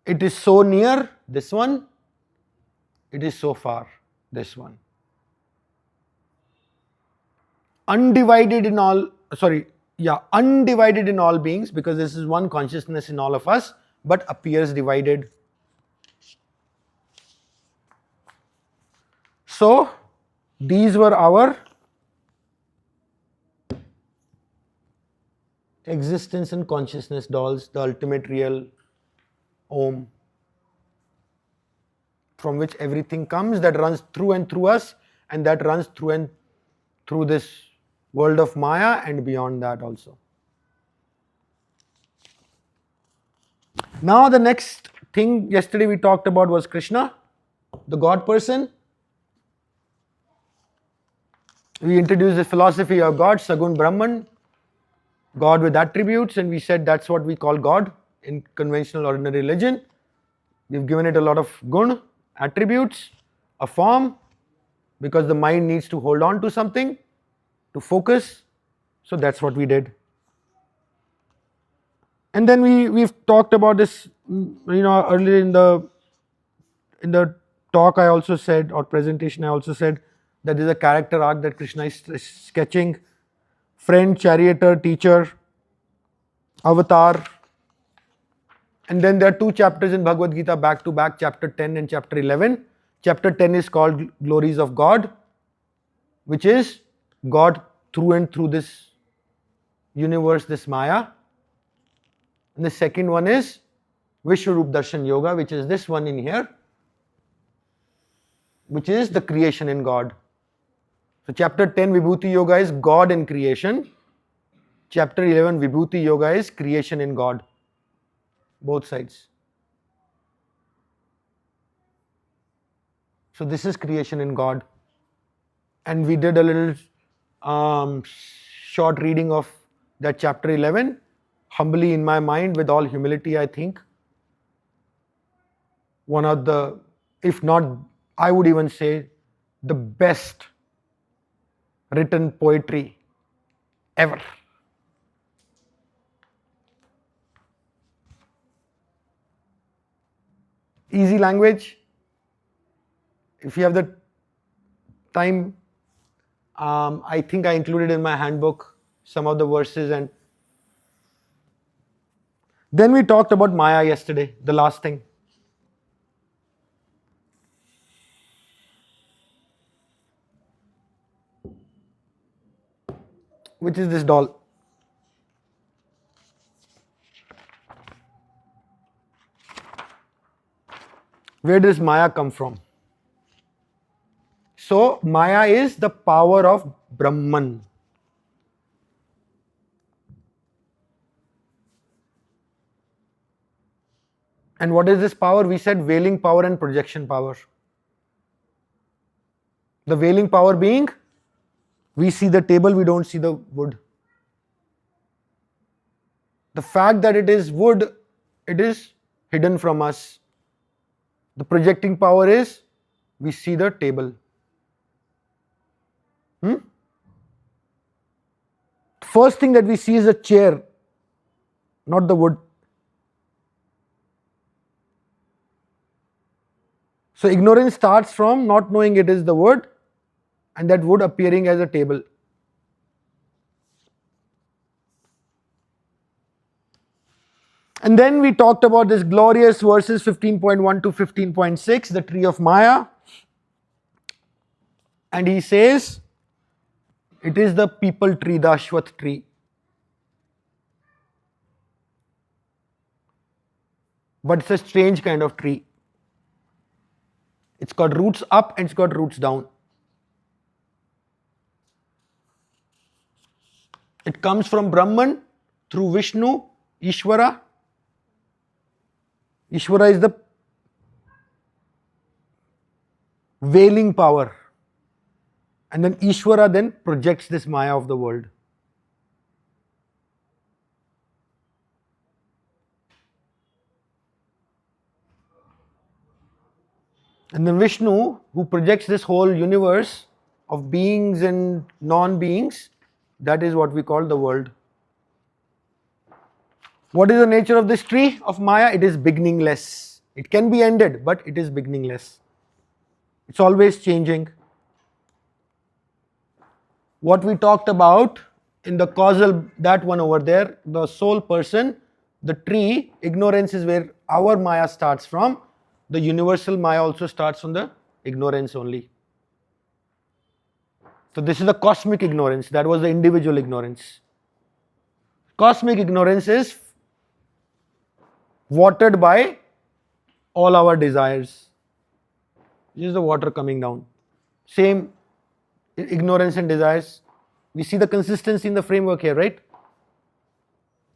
It is so near, this one. It is so far, this one. Undivided in all beings, because this is one consciousness in all of us, but appears divided. So, these were our existence and consciousness dolls, the ultimate real Om, from which everything comes, that runs through and through us, and that runs through and through this world of Maya and beyond that also. Now the next thing yesterday we talked about was Krishna, the God person. We introduced the philosophy of God, Sagun Brahman, God with attributes, and we said that's what we call God in conventional ordinary religion. We've given it a lot of gun, attributes, a form, because the mind needs to hold on to something, to focus, So that's what we did. And then we've talked about this, earlier in the talk I also said, or presentation I also said, that there's a character arc that Krishna is sketching: friend, charioteer, teacher, avatar. And then there are two chapters in Bhagavad Gita back to back, chapter 10 and chapter 11. Chapter 10 is called Glories of God, which is God through and through this universe, this Maya. And the second one is Vishwarup Darshan Yoga, which is this one in here, which is the creation in God. So chapter 10 Vibhuti Yoga is God in creation. Chapter 11 Vibhuti Yoga is creation in God. Both sides. So this is creation in God. And we did a little short reading of that chapter 11. Humbly in my mind, with all humility, I think one of the, if not, I would even say the best written poetry ever. Easy language. If you have the time, I think I included in my handbook some of the verses. And then we talked about Maya yesterday, the last thing. Which is this doll. Where does Maya come from? So, Maya is the power of Brahman. And what is this power? We said veiling power and projection power. The veiling power being, we see the table, we don't see the wood. The fact that it is wood, it is hidden from us. The projecting power is, we see the table. First thing that we see is a chair, not the wood. So ignorance starts from not knowing it is the wood, and that wood appearing as a table. And then we talked about this glorious verses 15.1 to 15.6, the tree of Maya. And he says, it is the people tree, the Ashwath tree. But it's a strange kind of tree. It's got roots up and it's got roots down. It comes from Brahman through Vishnu, Ishvara. Ishvara is the veiling power. And then Ishvara then projects this Maya of the world. And then Vishnu, who projects this whole universe of beings and non-beings, that is what we call the world. What is the nature of this tree of Maya? It is beginningless. It can be ended, but it is beginningless. It's always changing. What we talked about in the causal, that one over there, the soul person, the tree, ignorance is where our Maya starts from. The universal Maya also starts from the ignorance only. So this is the cosmic ignorance. That was the individual ignorance. Cosmic ignorance is watered by all our desires. This is the water coming down. Same ignorance and desires. We see the consistency in the framework here, right?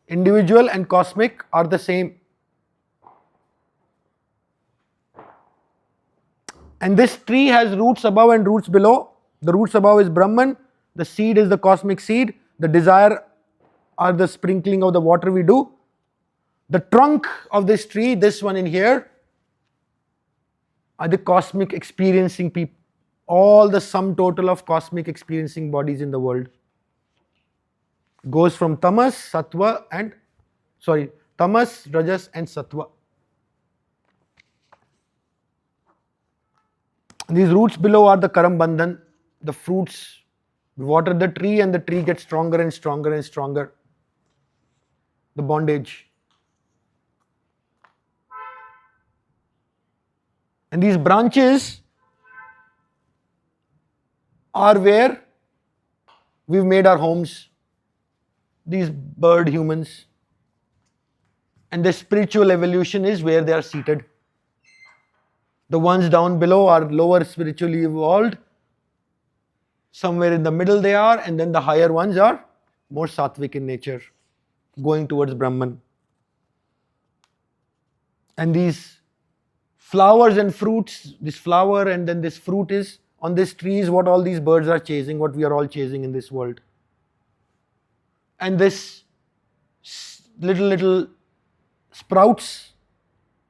Individual and cosmic are the same. And this tree has roots above and roots below. The roots above is Brahman. The seed is the cosmic seed. The desire are the sprinkling of the water we do. The trunk of this tree, this one in here, are the cosmic experiencing people. All the sum total of cosmic experiencing bodies in the world. Goes from tamas, rajas and sattva. These roots below are the karam bandhan, the fruits. Water the tree and the tree gets stronger and stronger and stronger. The bondage. And these branches are where we've made our homes, these bird humans. And the spiritual evolution is where they are seated. The ones down below are lower spiritually evolved. Somewhere in the middle they are, and then the higher ones are more sattvic in nature, going towards Brahman. And these flowers and fruits, this flower and then this fruit is on this tree is what all these birds are chasing, what we are all chasing in this world. And this little sprouts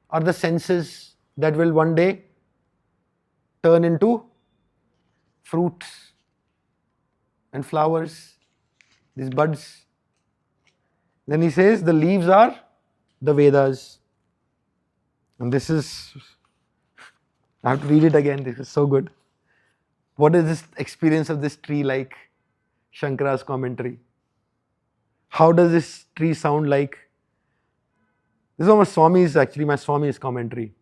are the senses that will one day turn into fruits and flowers, these buds. Then he says the leaves are the Vedas. And this is, I have to read it again, this is so good. What is this experience of this tree like? Shankara's commentary. How does this tree sound like? This is my Swami's commentary.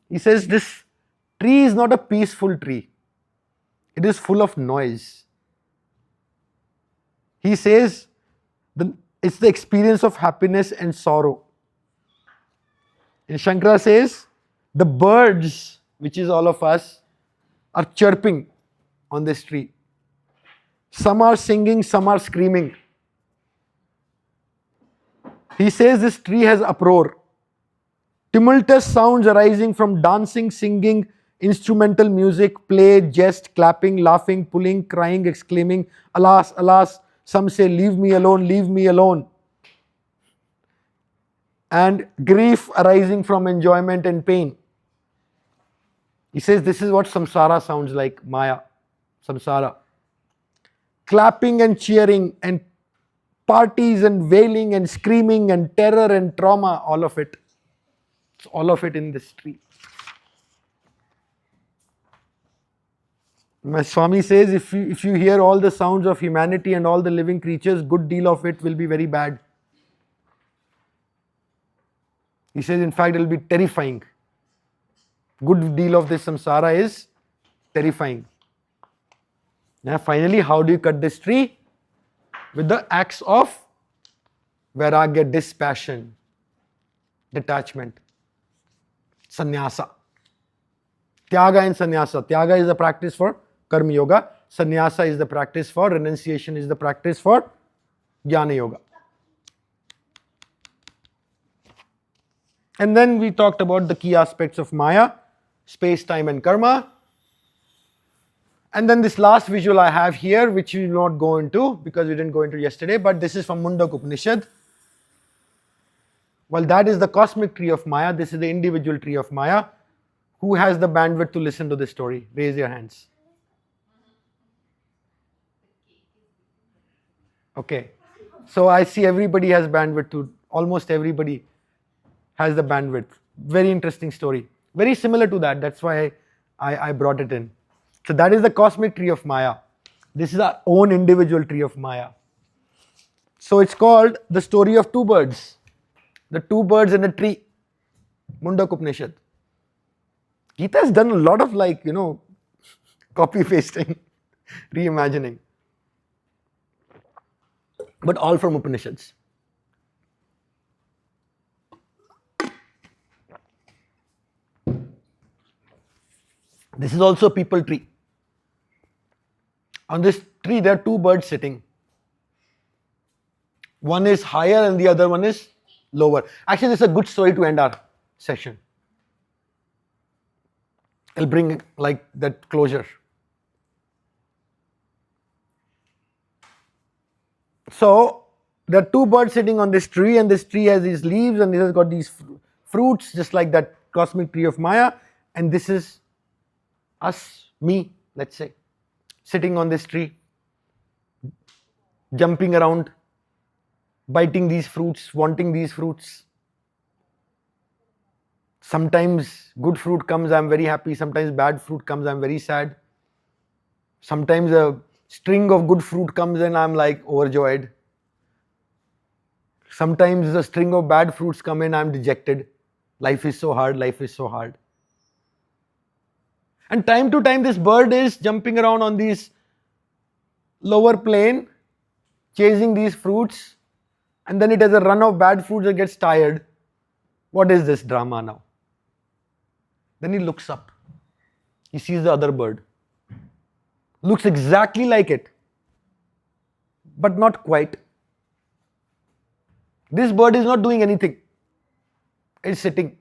He says this tree is not a peaceful tree. It is full of noise. He says it's the experience of happiness and sorrow. And Shankara says the birds, which is all of us, are chirping on this tree. Some are singing, some are screaming. He says this tree has uproar. Tumultuous sounds arising from dancing, singing, instrumental music, play, jest, clapping, laughing, pulling, crying, exclaiming, alas, alas. Some say, leave me alone, leave me alone. And grief arising from enjoyment and pain. He says this is what samsara sounds like, Maya, samsara. Clapping and cheering and parties and wailing and screaming and terror and trauma, all of it. It's all of it in this tree. My Swami says if you hear all the sounds of humanity and all the living creatures, good deal of it will be very bad. He says in fact it will be terrifying. Good deal of this samsara is terrifying. Now finally, how do you cut this tree? With the axe of vairagya, dispassion, detachment, sannyasa. Tyaga and sannyasa. Tyaga is the practice for karma yoga. Sannyasa is the practice for renunciation, is the practice for jnana yoga. And then we talked about the key aspects of Maya, space, time and karma. And then this last visual I have here, which we will not go into because we didn't go into yesterday, but this is from Mundak Upanishad. Well, that is the cosmic tree of Maya. This is the individual tree of Maya. Who has the bandwidth to listen to this story? Raise your hands. Okay. So I see everybody has bandwidth to, almost everybody has the bandwidth. Very interesting story. Very similar to that. That's why I brought it in. So that is the cosmic tree of Maya. This is our own individual tree of Maya. So it's called the story of two birds. The two birds and a tree. Mundak Upanishad. Gita has done a lot of copy pasting, reimagining. But all from Upanishads. This is also a people tree. On this tree there are two birds sitting. One is higher and the other one is lower. Actually, this is a good story to end our session. It'll bring that closure. So there are two birds sitting on this tree, and this tree has these leaves and it has got these fruits just like that cosmic tree of Maya, and this is us, me, let's say, sitting on this tree, jumping around, biting these fruits, wanting these fruits. Sometimes good fruit comes, I'm very happy. Sometimes bad fruit comes, I'm very sad. Sometimes a string of good fruit comes and I'm like overjoyed. Sometimes a string of bad fruits come in, I'm dejected. Life is so hard, life is so hard. And time to time this bird is jumping around on these lower plane, chasing these fruits, and then it has a run of bad fruits and gets tired. What is this drama now? Then he looks up. He sees the other bird. Looks exactly like it, but not quite. This bird is not doing anything. It's sitting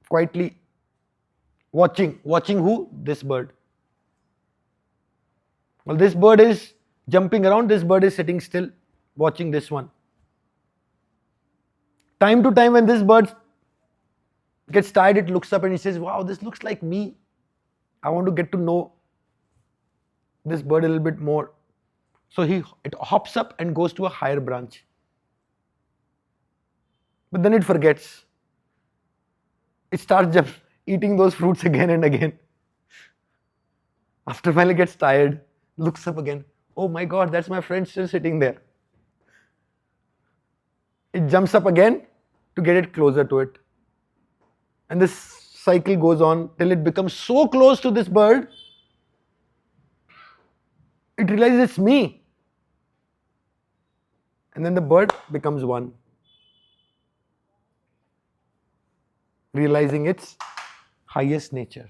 quietly, watching. Watching who? This bird. Well, this bird is jumping around, this bird is sitting still, watching this one. Time to time when this bird gets tired, it looks up and it says, wow, this looks like me. I want to get to know this bird a little bit more. So it hops up and goes to a higher branch. But then it forgets. It starts eating those fruits again and again. After a while it gets tired, looks up again. Oh my God, that's my friend still sitting there. It jumps up again to get it closer to it. And this cycle goes on till it becomes so close to this bird, it realizes it's me. And then the bird becomes one, realizing its highest nature,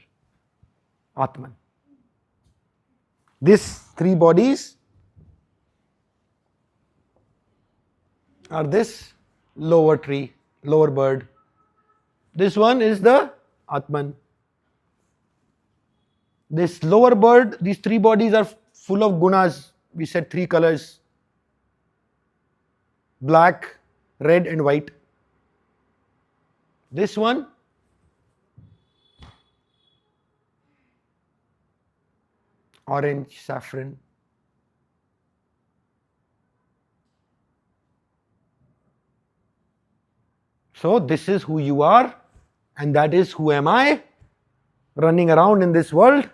Atman. These three bodies are this lower tree, lower bird. This one is the Atman. This lower bird, these three bodies are full of gunas. We said three colors: black, red, and white. This one, orange, saffron. So this is who you are, and that is who am I, running around in this world.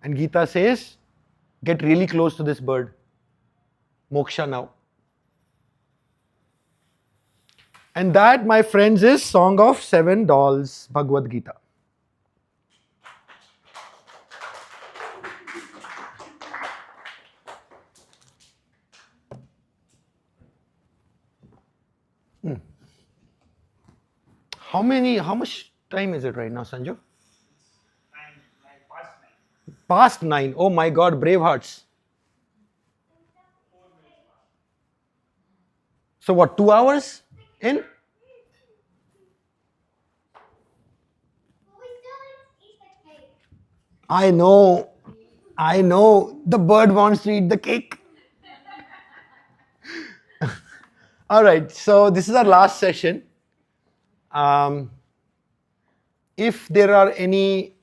And Gita says, get really close to this bird. Moksha now. And that, my friends, is Song of Seven Dolls, Bhagavad Gita. How much time is it right now, Sanju? 9, Past 9. Oh my God, brave hearts. So what, 2 hours in? I know. The bird wants to eat the cake. All right, so this is our last session. If there are any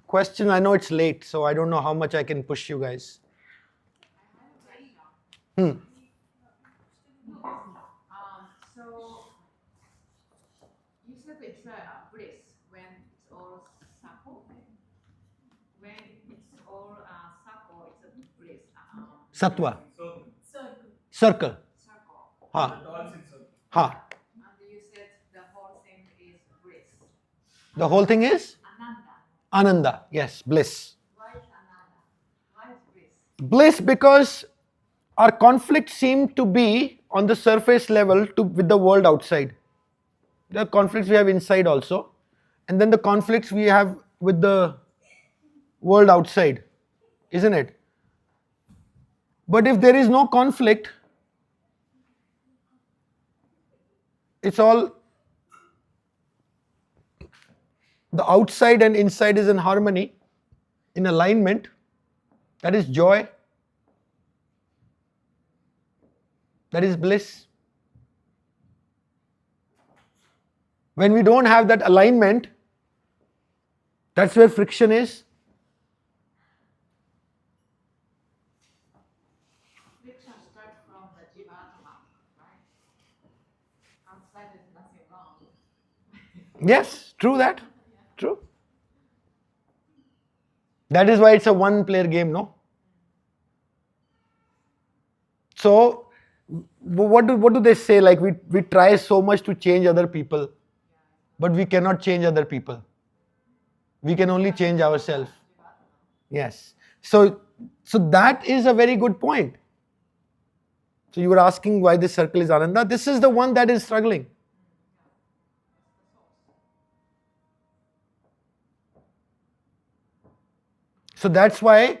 questions, I know it's late, so I don't know how much I can push you guys. So you said it's bliss when it's all circle. When it's all circle, it's a bliss. Sattva. Circle. Circle. Circle. Ha. dolls in circle. Ha. And you said the whole thing is bliss. The whole thing is Ananda. Ananda. Yes, bliss. Why is Ananda? Why is bliss? Bliss because our conflicts seem to be on the surface level with the world outside. There are conflicts we have inside also, and then the conflicts we have with the world outside, isn't it? But if there is no conflict, it's all the outside and inside is in harmony, in alignment. That is joy. That is bliss. When we don't have that alignment, that's where friction is. Friction starts from the jiva Yes, true that. True. That is why it's a one-player game, no? So, what do they say? Like we try so much to change other people, but we cannot change other people. We can only change ourselves. Yes. So that is a very good point. So you were asking why this circle is Ananda. This is the one that is struggling. So that's why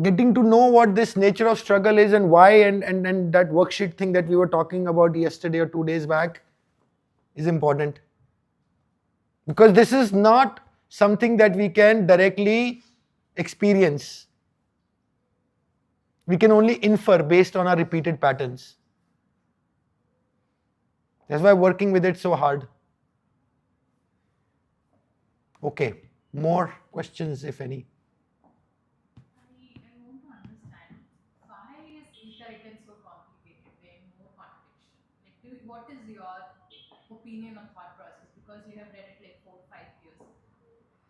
getting to know what this nature of struggle is and why and that worksheet thing that we were talking about yesterday or 2 days back is important. Because this is not something that we can directly experience. We can only infer based on our repeated patterns. That's why working with it so hard. Okay, more questions if any. I want to understand why is Gita written so complicated, way more contradiction? Like, what is your opinion on thought process? Because you have read it like 4 5 years.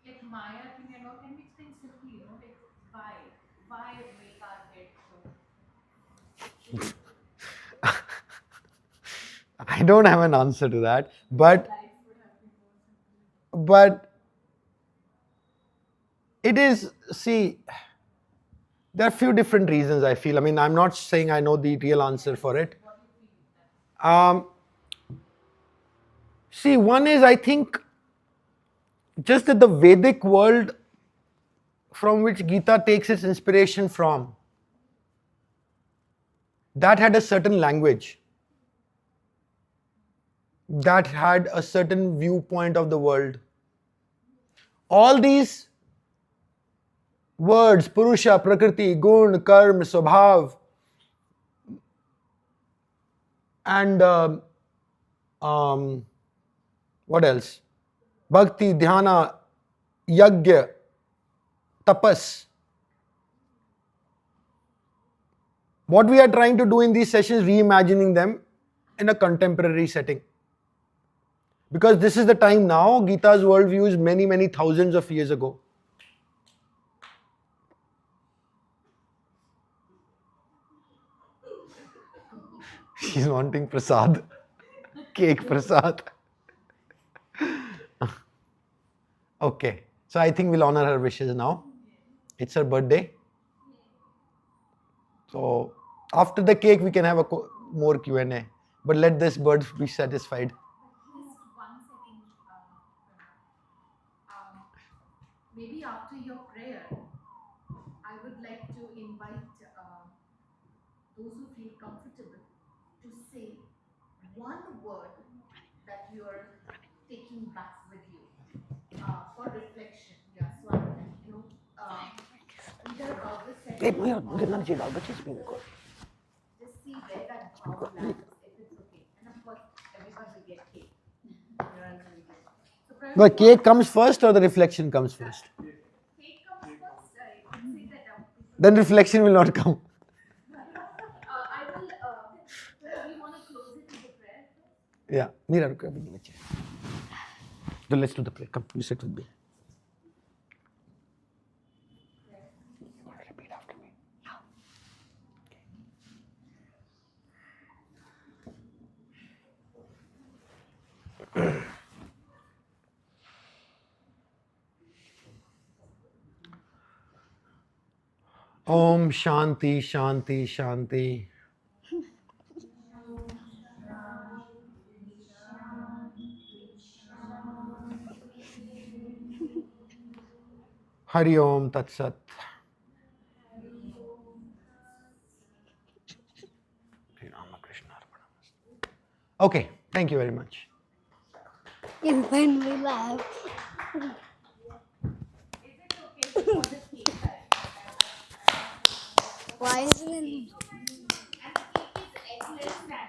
Like my opinion, or can we explain simply? Like why make our head so? I don't have an answer to that, but Life would have been more simple. but it is, see, there are few different reasons I feel. I mean, I'm not saying I know the real answer for it. What do you feel that? See, one is I think just that the Vedic world from which Gita takes its inspiration from, that had a certain language, that had a certain viewpoint of the world. All these words, Purusha, Prakriti, Gun, Karm, Swabhav, and what else? Bhakti, Dhyana, Yajna, Tapas. What we are trying to do in these sessions, reimagining them in a contemporary setting. Because this is the time now, Gita's worldview is many, many thousands of years ago. She's wanting prasad. Cake prasad. Okay. So I think we'll honor her wishes now. It's her birthday. So after the cake, we can have a more Q&A. But let this bird be satisfied. Just 1 second. Maybe after your prayer, I would like to invite those who feel comfortable to say one word that you are taking back with you for reflection. Yeah, so either Bhagavad said, just see where that Bhagavad lands, if it's okay. And of course, everyone will get cake. So The cake comes first or the reflection comes first? cake comes first. I can say that. Then reflection will not come. I will. Do you want to close it with the prayer? Yeah. Meera, रुको, अभी नहीं बचे. Then let's do the prayer. Come, you sit with me. Repeat after me. Om Shanti Shanti Shanti. Hari Om Tat Sat. Okay, thank you very much. Even when we laugh. Is it okay for the cake? Why isn't it? And the cake is excellent.